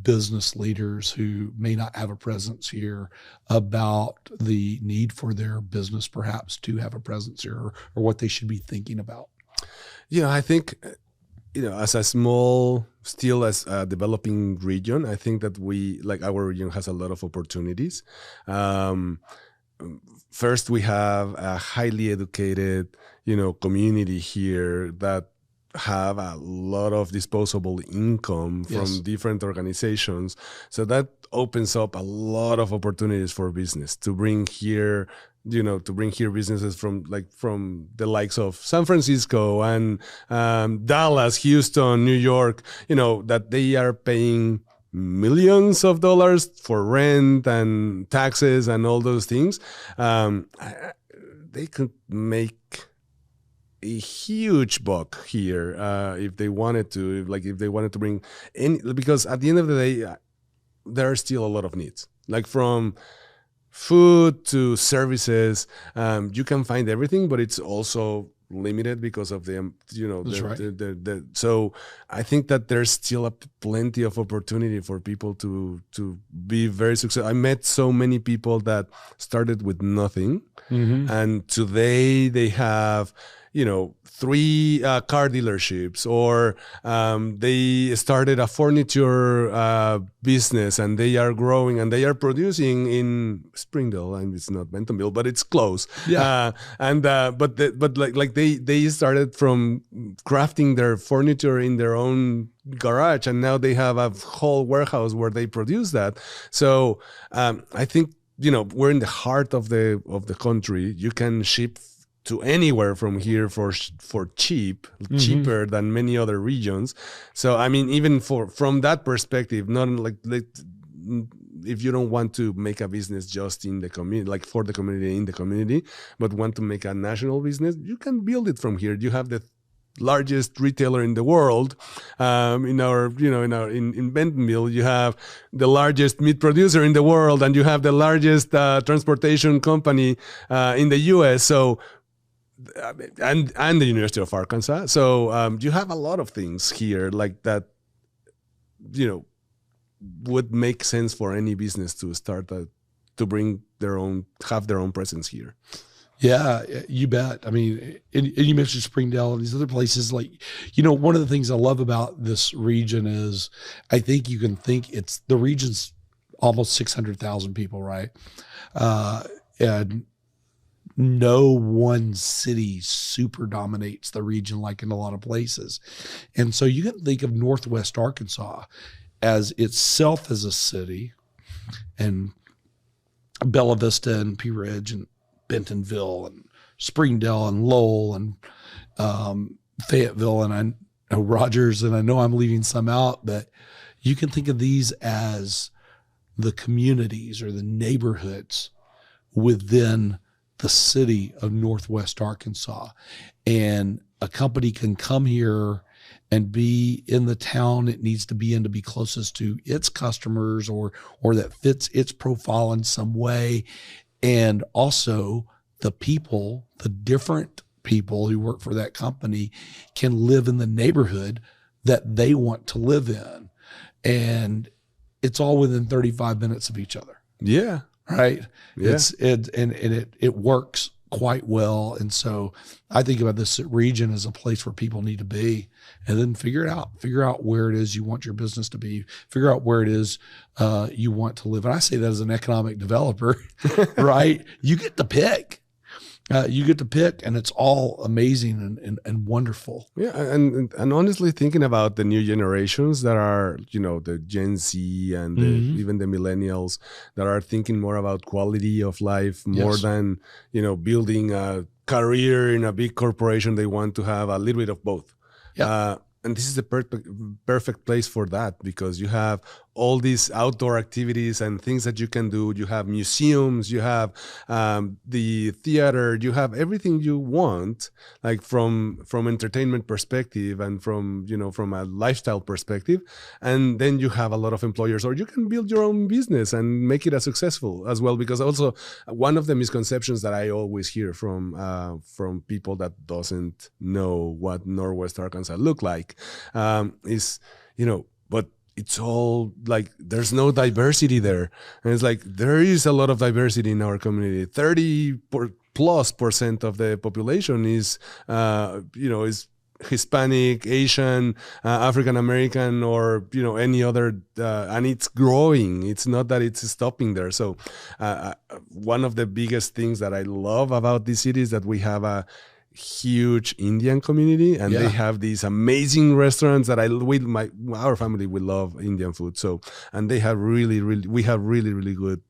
business leaders who may not have a presence here about the need for their business perhaps to have a presence here, or what they should be thinking about? I think, as a still as a developing region, I think that our region has a lot of opportunities. First, we have a highly educated, community here that have a lot of disposable income from different organizations. So that opens up a lot of opportunities for business to bring here, businesses from the likes of San Francisco and Dallas, Houston, New York, that they are paying millions of dollars for rent and taxes and all those things. They could make a huge buck here if they wanted to, if they wanted to bring any, because at the end of the day, there are still a lot of needs, from food to services. You can find everything, but it's also limited because of the, so I think that there's still plenty of opportunity for people to be very successful. I met so many people that started with nothing, and today they have 3 car dealerships, or they started a furniture business, and they are growing and they are producing in Springdale, and it's not Bentonville, but it's close. Yeah. But they started from crafting their furniture in their own garage, and now they have a whole warehouse where they produce that. So I think we're in the heart of the country. You can ship to anywhere from here for cheaper than many other regions. So I mean, even from that perspective, not if you don't want to make a business just in the community, for the community in the community, but want to make a national business, you can build it from here. You have the largest retailer in the world. In Bentonville, you have the largest meat producer in the world, and you have the largest transportation company in the U.S. So, and the University of Arkansas. So you have a lot of things here like that, would make sense for any business to start to bring have their own presence here. Yeah, you bet. I mean, and you mentioned Springdale and these other places. One of the things I love about this region is I think you can think the region's almost 600,000 people, right? And no one city super dominates the region like in a lot of places. And so you can think of Northwest Arkansas as itself as a city, and Bella Vista and Pea Ridge and Bentonville and Springdale and Lowell and Fayetteville, and I know Rogers, and I know I'm leaving some out, but you can think of these as the communities or the neighborhoods within the city of Northwest Arkansas. And a company can come here and be in the town it needs to be in to be closest to its customers, or that fits its profile in some way. And also the different people who work for that company can live in the neighborhood that they want to live in. And it's all within 35 minutes of each other. Yeah. Right. Yeah. It works quite well. And so I think about this region as a place where people need to be, and then figure out where it is you want your business to be, figure out where it is you want to live. And I say that as an economic developer, right? You get to pick. And it's all amazing and wonderful. Yeah, and honestly, thinking about the new generations that are, the Gen Z and even the millennials that are thinking more about quality of life more than, building a career in a big corporation. They want to have a little bit of both. Yeah. And this is the perfect place for that, because you have all these outdoor activities and things that you can do. You have museums, you have the theater, you have everything you want, like from entertainment perspective and from a lifestyle perspective. And then you have a lot of employers, or you can build your own business and make it as successful as well. Because also one of the misconceptions that I always hear from people that doesn't know what Northwest Arkansas look like is, but it's all like there's no diversity there. And it's like there is a lot of diversity in our community. 30+% of the population is Hispanic, Asian, African American, or any other, and it's growing. It's not that it's stopping there. So one of the biggest things that I love about this city is that we have a huge Indian community, and they have these amazing restaurants that our family will love Indian food. So, and they have really good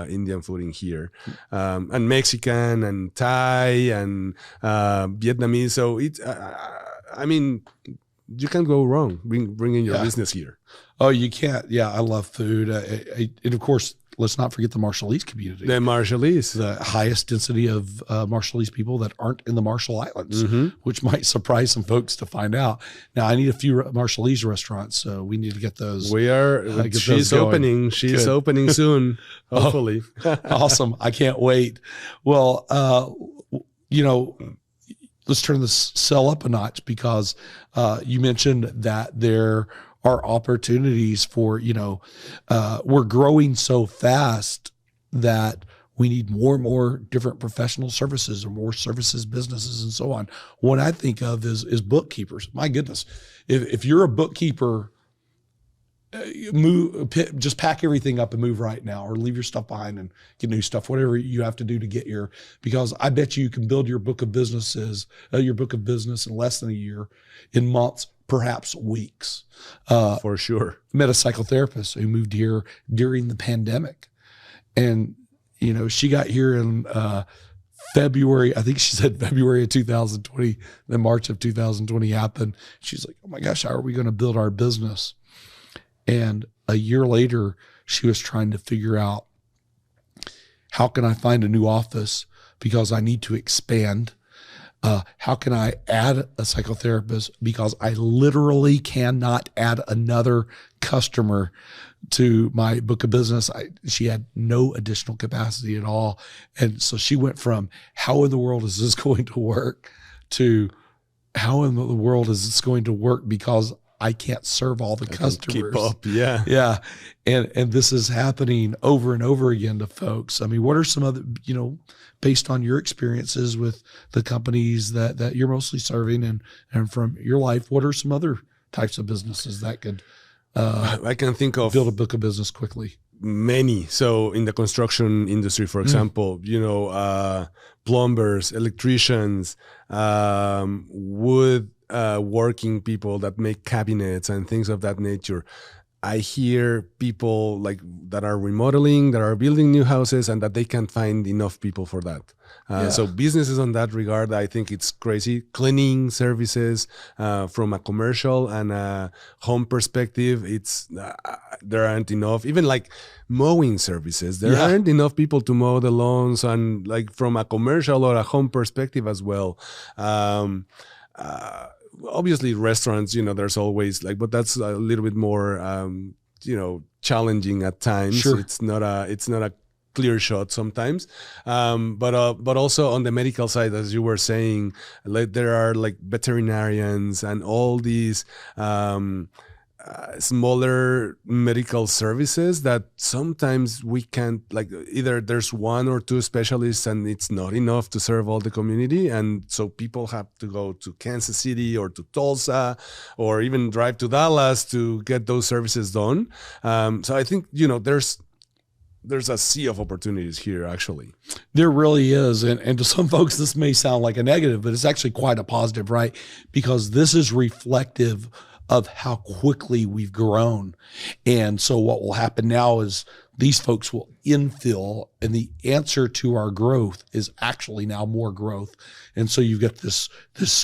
Indian food in here, and Mexican and Thai and Vietnamese. So it's I mean, you can't go wrong bringing your business here. Oh, you can't. Yeah, I love food, and of course, let's not forget the Marshallese community. The Marshallese. The highest density of Marshallese people that aren't in the Marshall Islands, which might surprise some folks to find out. Now, I need a few Marshallese restaurants, so we need to get those. We are. She's opening. She's opening soon, hopefully. Awesome. I can't wait. Well, let's turn this sell up a notch, because you mentioned that there are opportunities for, we're growing so fast that we need more and more different professional services or more services, businesses, and so on. What I think of is bookkeepers. My goodness, if you're a bookkeeper, just pack everything up and move right now, or leave your stuff behind and get new stuff, whatever you have to do to get because I bet you can build your book of business in less than a year, in months, perhaps weeks. For sure. Met a psychotherapist who moved here during the pandemic, and she got here in February. I think she said February of 2020. Then March of 2020 happened. She's like, "Oh my gosh, how are we going to build our business?" And a year later, she was trying to figure out, how can I find a new office because I need to expand? How can I add a psychotherapist because I literally cannot add another customer to my book of business? She had no additional capacity at all. And so she went from, how in the world is this going to work, to how in the world is this going to work because I can't serve all the customers. Keep up, yeah. Yeah. And this is happening over and over again to folks. I mean, what are some other, based on your experiences with the companies that you're mostly serving and from your life, what are some other types of businesses that could I can think of build a book of business quickly? Many. So in the construction industry, for example, plumbers, electricians, wood working people that make cabinets and things of that nature. I hear people like that are remodeling, that are building new houses, and that they can't find enough people for that. So businesses on that regard, I think it's crazy. Cleaning services from a commercial and a home perspective, it's there aren't enough. Even like mowing services, there aren't enough people to mow the lawns, and like from a commercial or a home perspective as well. Obviously restaurants, there's always but that's a little bit more, challenging at times. Sure. It's not a clear shot sometimes. But also on the medical side, as you were saying, there are veterinarians and all these, smaller medical services that sometimes we can't, either there's one or two specialists and it's not enough to serve all the community, and so people have to go to Kansas City or to Tulsa or even drive to Dallas to get those services done. So I think there's a sea of opportunities here, actually. There really is. And to some folks, this may sound like a negative, but it's actually quite a positive, right? Because this is reflective of how quickly we've grown. And so what will happen now is these folks will infill, and the answer to our growth is actually now more growth. And so you've got this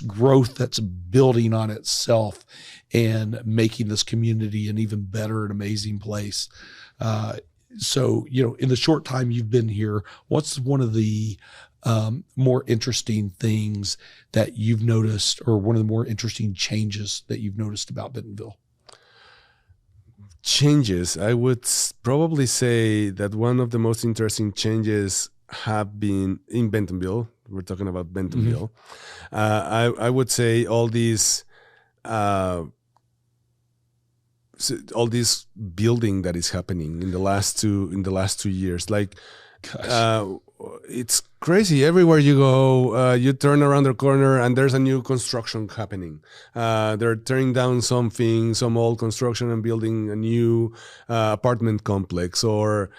growth that's building on itself and making this community an even better and amazing place. So, in the short time you've been here, what's one of the more interesting things that you've noticed, or one of the more interesting changes that you've noticed about Bentonville? Changes, I would probably say that one of the most interesting changes have been in Bentonville. We're talking about Bentonville. I would say all this building that is happening in the last 2 years. Like, it's crazy. Everywhere you go, you turn around the corner and there's a new construction happening. They're tearing down some old construction and building a new apartment complex, or,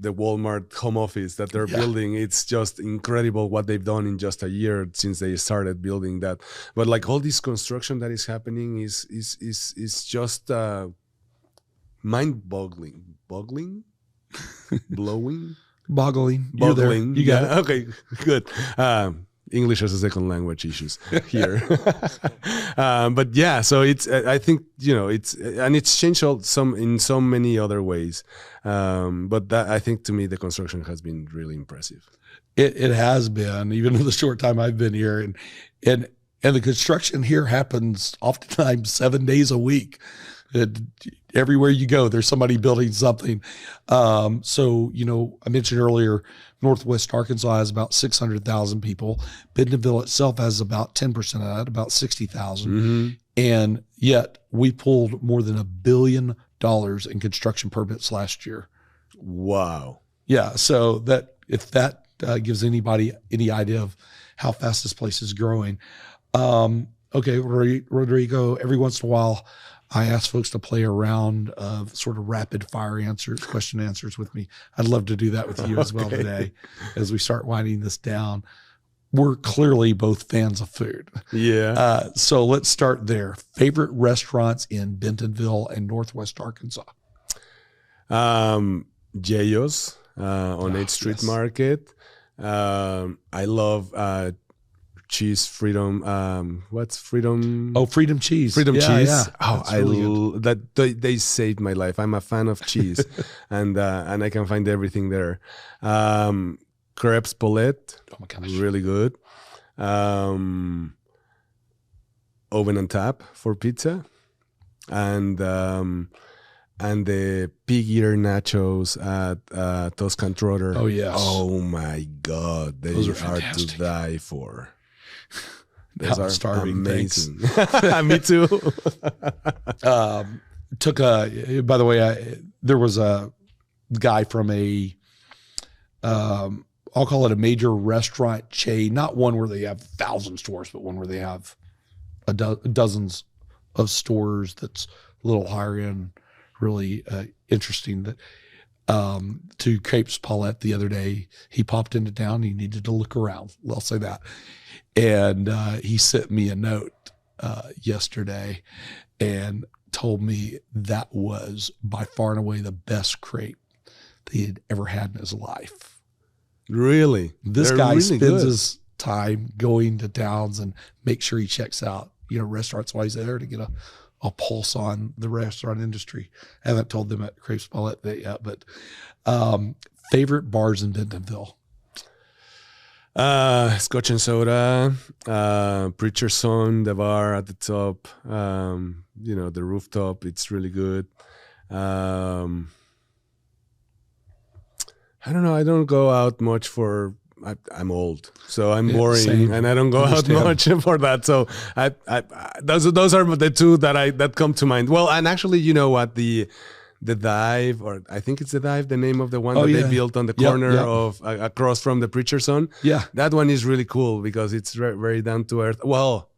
the Walmart home office that they're building. It's just incredible what they've done in just a year since they started building that. But like all this construction that is happening is just mind-boggling. Boggling? Blowing? Boggling. You're there. You got it. Okay, good. English as a second language issues here. But yeah, so I think, it's changed in so many other ways. But that, I think, to me, the construction has been really impressive. It has been, even in the short time I've been here. And the construction here happens oftentimes 7 days a week. Everywhere you go, there's somebody building something. So, I mentioned earlier, Northwest Arkansas has about 600,000 people. Bentonville itself has about 10% of that, about 60,000. And yet we pulled more than $1 billion in construction permits last year. Wow. Yeah. So if that gives anybody any idea of how fast this place is growing. Okay, Rodrigo, every once in a while, I ask folks to play a round of sort of rapid fire question answers with me. I'd love to do that with you as well today as we start winding this down. We're clearly both fans of food. Yeah. So let's start there. Favorite restaurants in Bentonville and Northwest Arkansas? Jayo's on 8th Street Market. I love cheese freedom. What's freedom? Oh, Freedom Cheese. Freedom Cheese. Yeah. Oh, they saved my life. I'm a fan of cheese, and I can find everything there. Crepes Paulette. Oh my gosh, really good. Oven and Tap for pizza, and the pig ear nachos at Toscan Trotter. Oh yes. Oh my God, they are to die for. Those are starving. Amazing. Me too. By the way, there was a guy from I'll call it a major restaurant chain, not one where they have 1,000 stores, but one where they have dozens of stores that's a little higher end, really interesting. That to Crepes Paulette the other day, he popped into town. He needed to look around. I'll say that. And he sent me a note yesterday and told me that was by far and away the best crepe that he had ever had in his life. Really? This guy really spends his time going to towns and make sure he checks out, restaurants while he's there to get a pulse on the restaurant industry. I haven't told them at Crepes Paulette that yet, but favorite bars in Bentonville? Scotch and Soda, Preacher's Son, the bar at the top, the rooftop, it's really good. I don't know. I don't go out much I'm old, so I'm boring, same. And I don't go out much for that. So those are the two that come to mind. Well, and actually, you know what, the Dive, or I think it's the Dive, the name of the one they built on the corner of across from the Preacher's Son. Yeah, that one is really cool because it's very down to earth. Well,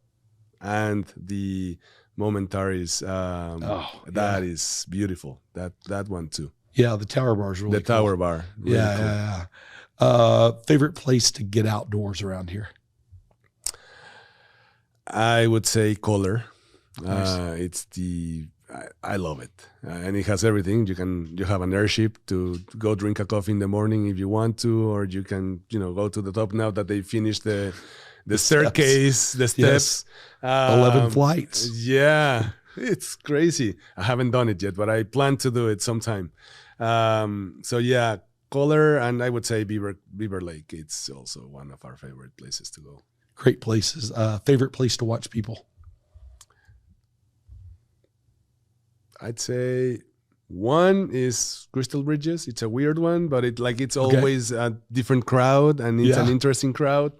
and the Momentaries, that is beautiful. That one too. Yeah, the Tower Bar is really cool. The Tower Bar. Really cool. Favorite place to get outdoors around here? I would say Kohler. Nice. It's I love it, and it has everything. You have an airship to go drink a coffee in the morning if you want to, or you can go to the top now that they finished the staircase, the steps. Yes. 11 flights. Yeah, it's crazy. I haven't done it yet, but I plan to do it sometime. So yeah, Kohler, and I would say Beaver Lake. It's also one of our favorite places to go. Great places. Favorite place to watch people? I'd say one is Crystal Bridges. It's a weird one, but it's always a different crowd, and it's an interesting crowd.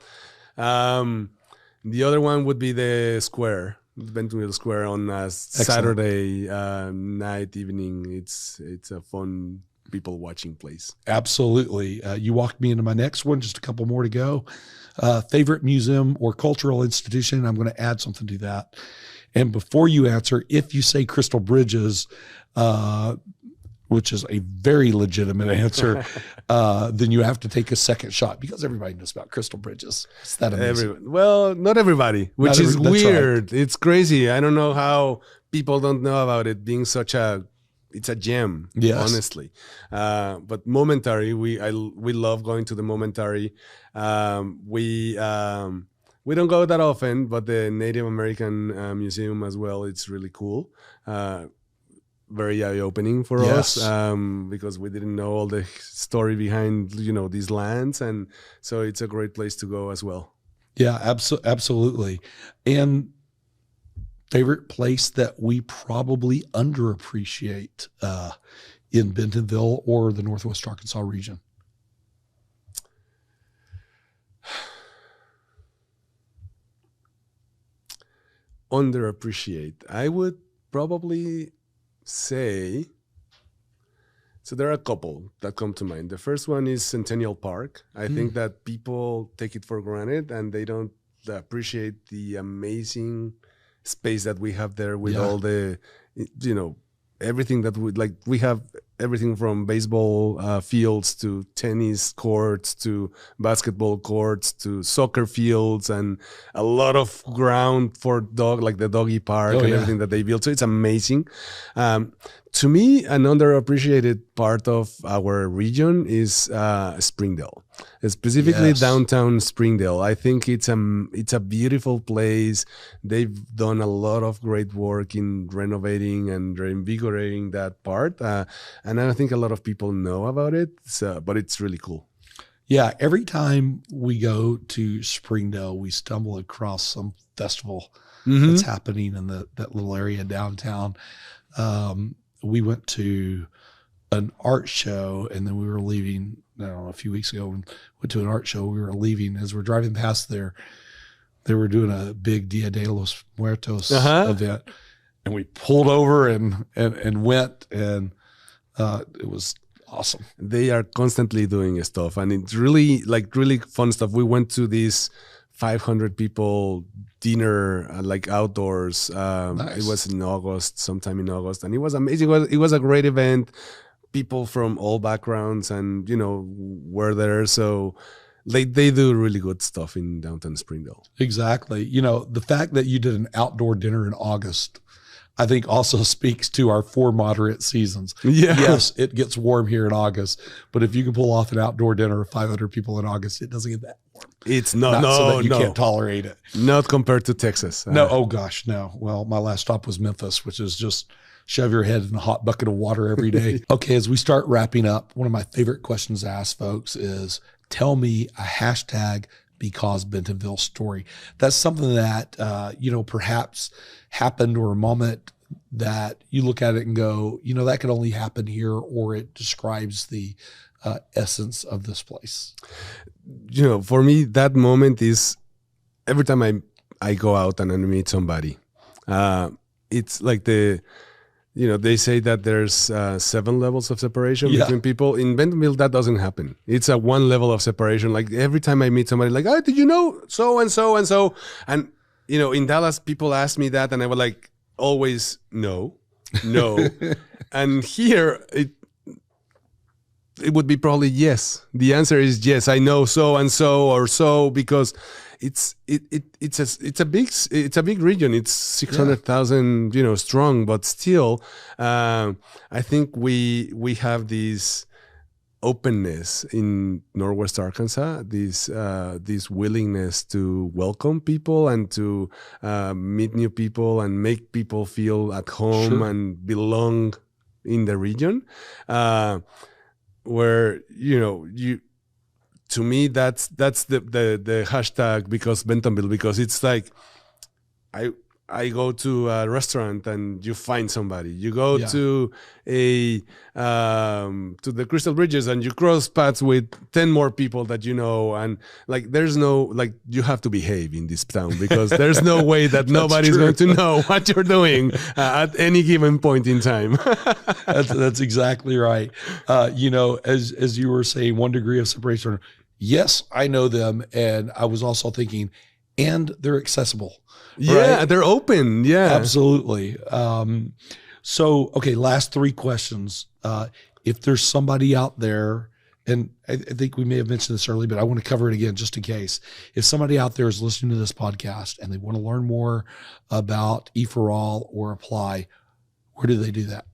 The other one would be the Square, Bentonville Square, on a Saturday night, evening. It's a fun people watching place. Absolutely. You walked me into my next one, just a couple more to go. Favorite museum or cultural institution? I'm going to add something to that. And before you answer, if you say Crystal Bridges, which is a very legitimate answer, then you have to take a second shot, because everybody knows about Crystal Bridges. It's that amazing. Well, not everybody, which is weird. Right. It's crazy. I don't know how people don't know about it being it's a gem, honestly. But Momentary, we love going to the Momentary. We don't go that often, but the Native American Museum as well, it's really cool. Very eye-opening for us, because we didn't know all the story behind these lands, and so it's a great place to go as well. Yeah, absolutely. And favorite place that we probably underappreciate in Bentonville or the Northwest Arkansas region? Underappreciate. I would probably say, so there are a couple that come to mind. The first one is Centennial Park. I think that people take it for granted, and they don't appreciate the amazing space that we have there with all the, everything that we have everything from baseball fields to tennis courts to basketball courts to soccer fields, and a lot of ground for the doggy park everything that they built. So it's amazing. To me, an underappreciated part of our region is Springdale, specifically downtown Springdale. I think it's a beautiful place. They've done a lot of great work in renovating and reinvigorating that part. And I don't think a lot of people know about it, but it's really cool. Yeah, every time we go to Springdale, we stumble across some festival that's happening in that little area downtown. We went to an art show, and then we were leaving, I don't know, a few weeks ago, and went to an art show. We were leaving. As we're driving past there, they were doing a big Dia de los Muertos event, and we pulled over and went, and it was awesome. They are constantly doing stuff, and it's really fun stuff. We went to this 500 people dinner, outdoors. Nice. It was sometime in August, and it was amazing. It was a great event. People from all backgrounds, and were there. So they do really good stuff in downtown Springdale. Exactly. The fact that you did an outdoor dinner in August, I think also speaks to our 4 moderate seasons. Yeah. Yes, it gets warm here in August, but if you can pull off an outdoor dinner of 500 people in August, it doesn't get that warm. It's not so that you can't tolerate it. Not compared to Texas. No, oh gosh, no. Well, my last stop was Memphis, which is just shove your head in a hot bucket of water every day. Okay, as we start wrapping up, one of my favorite questions to ask folks is, tell me a hashtag because Bentonville story. That's something that, perhaps happened, or a moment that you look at it and go, that could only happen here, or it describes the essence of this place. For me, that moment is every time I go out and I meet somebody. It's like they say that there's 7 levels of separation between people. In Bentonville, that doesn't happen. It's a 1 level of separation. Like every time I meet somebody, like, did you know so and so and so? And in Dallas, people ask me that, and I would always no. And here it would be probably yes. The answer is yes. I know so and so or so because it's a big region. It's 600,000 strong, but still, I think we have this openness in Northwest Arkansas, this willingness to welcome people and to meet new people and make people feel at home and belong in the region. Where to me that's the hashtag because Bentonville, because it's like I go to a restaurant and you find somebody. You go to the Crystal Bridges and you cross paths with 10 more people that you know, and like there's no like you have to behave in this town because there's no way that nobody's going to know what you're doing at any given point in time. That's exactly right. As you were saying, 1 degree of separation. Yes, I know them, and I was also thinking, and they're accessible. Yeah, right? They're open. Yeah, absolutely. So, okay, last 3 questions. If there's somebody out there, and I think we may have mentioned this earlier, but I want to cover it again just in case. If somebody out there is listening to this podcast and they want to learn more about EforAll or apply, where do they do that?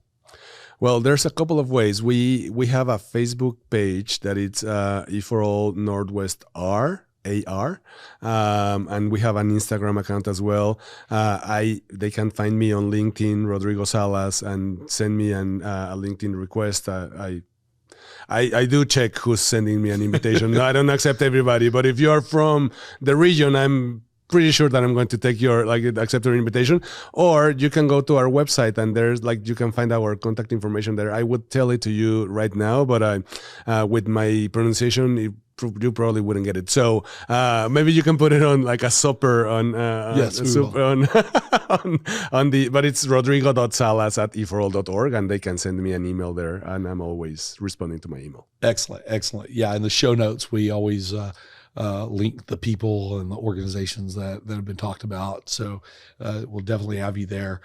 Well, there's a couple of ways. We have a Facebook page that it's EforAll Northwest AR, and we have an Instagram account as well. They can find me on LinkedIn, Rodrigo Salas, and send me a LinkedIn request. I do check who's sending me an invitation. I don't accept everybody, but if you're from the region, I'm pretty sure that I'm going to take accept your invitation. Or you can go to our website and there's you can find our contact information there. I would tell it to you right now, but with my pronunciation, you probably wouldn't get it. So maybe you can put it on like a supper on yes, but it's rodrigo.salas@eforall.org, and they can send me an email there, and I'm always responding to my email. Excellent. Yeah, in the show notes, we always link the people and the organizations that have been talked about. So we'll definitely have you there.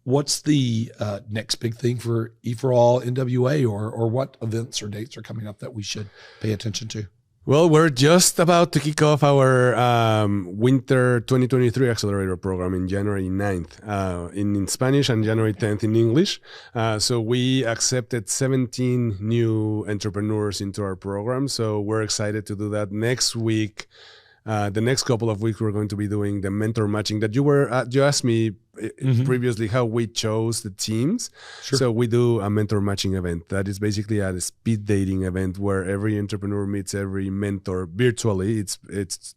What's the next big thing for EforAll NWA, or what events or dates are coming up that we should pay attention to? Well, we're just about to kick off our winter 2023 accelerator program in January 9th in Spanish and January 10th in English. So we accepted 17 new entrepreneurs into our program. So we're excited to do that next week. The next couple of weeks, we're going to be doing the mentor matching that you asked me previously how we chose the teams. Sure. So we do a mentor matching event. That is basically a speed dating event where every entrepreneur meets every mentor virtually. It's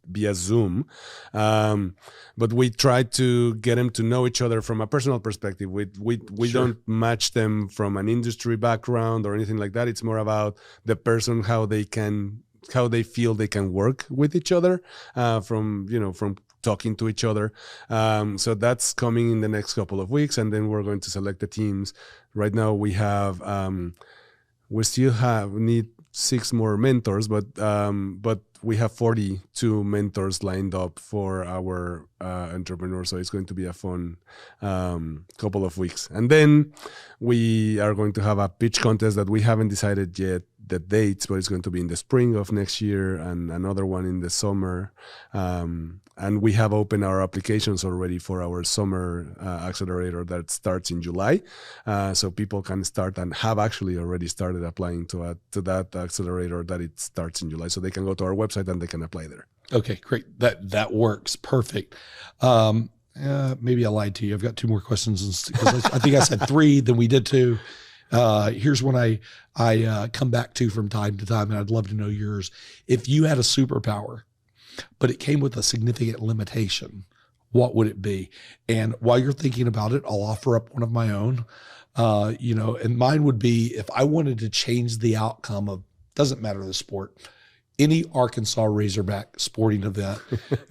via Zoom. But we try to get them to know each other from a personal perspective. We Sure. don't match them from an industry background or anything like that. It's more about the person, how they feel they can work with each other from talking to each other. So that's coming in the next couple of weeks, and then we're going to select the teams. Right now we have we still need 6 more mentors, but we have 42 mentors lined up for our entrepreneurs. So it's going to be a fun couple of weeks. And then we are going to have a pitch contest that we haven't decided yet the dates, but it's going to be in the spring of next year and another one in the summer. And we have opened our applications already for our summer accelerator that starts in July. So people can start and have actually already started applying to that accelerator that it starts in July. So they can go to our website and they can apply there. Okay, great. That works. Perfect. Maybe I lied to you. I've got 2 more questions because I think I said 3, then we did 2. Here's one I come back to from time to time, and I'd love to know yours. If you had a superpower, but it came with a significant limitation, what would it be? And while you're thinking about it, I'll offer up one of my own. And mine would be if I wanted to change the outcome of, doesn't matter the sport, any Arkansas Razorback sporting event,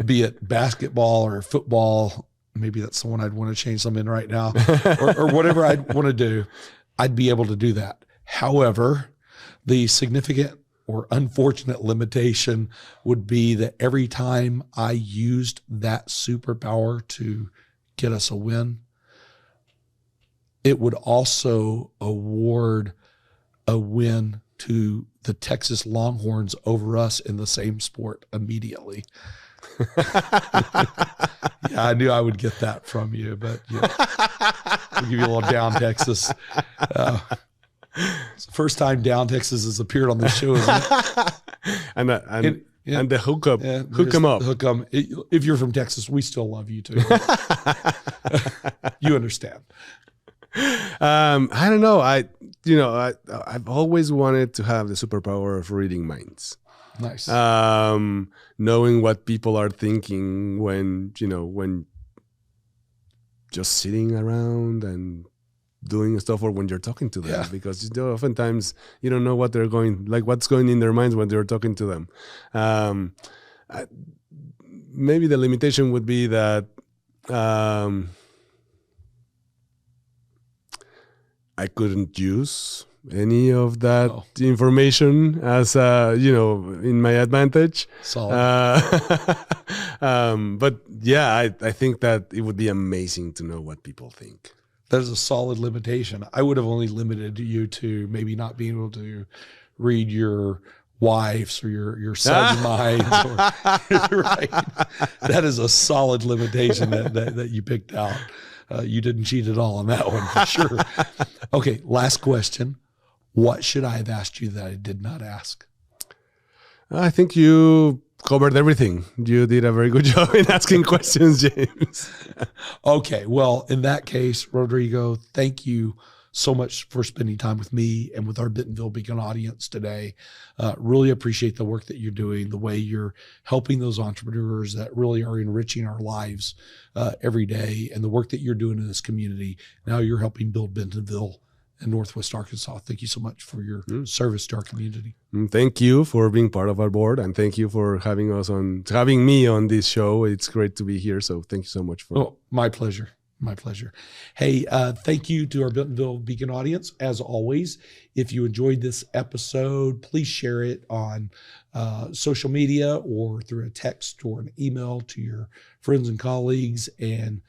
be it basketball or football, maybe that's the one I'd want to change something in right now, or whatever I'd want to do, I'd be able to do that. However, the significant or unfortunate limitation would be that every time I used that superpower to get us a win, it would also award a win to the Texas Longhorns over us in the same sport immediately. Yeah, I knew I would get that from you, but we'll give you a little down Texas. It's the first time down Texas has appeared on the show, isn't it? And the hook 'em up. Hook 'em. If you're from Texas, we still love you too. You understand. I don't know. I've always wanted to have the superpower of reading minds. Nice. Knowing what people are thinking when just sitting around and doing stuff, or when you're talking to them, because oftentimes you don't know what they're what's going in their minds when they're talking to them. Maybe the limitation would be that I couldn't use any of that information as in my advantage. Solid. But yeah, I think that it would be amazing to know what people think. That is a solid limitation. I would have only limited you to maybe not being able to read your wife's or your son's minds. Right. That is a solid limitation that you picked out. You didn't cheat at all on that one for sure. Okay, last question. What should I have asked you that I did not ask? I think you covered everything. You did a very good job in asking questions, James. Okay, well, in that case, Rodrigo, thank you so much for spending time with me and with our Bentonville Beacon audience today. Really appreciate the work that you're doing, the way you're helping those entrepreneurs that really are enriching our lives every day, and the work that you're doing in this community. Now you're helping build Bentonville in Northwest Arkansas. Thank you so much for your service to our community. Thank you for being part of our board, and thank you for having me on this show. It's great to be here. So thank you so much for. Oh, my pleasure. My pleasure. Hey, thank you to our Bentonville Beacon audience. As always, if you enjoyed this episode, please share it on social media or through a text or an email to your friends and colleagues. And,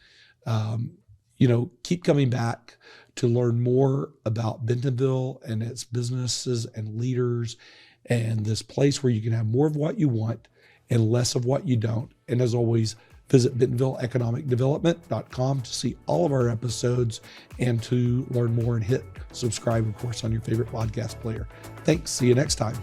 keep coming back to learn more about Bentonville and its businesses and leaders, and this place where you can have more of what you want and less of what you don't. And as always, visit BentonvilleEconomicDevelopment.com to see all of our episodes and to learn more, and hit subscribe, of course, on your favorite podcast player. Thanks. See you next time.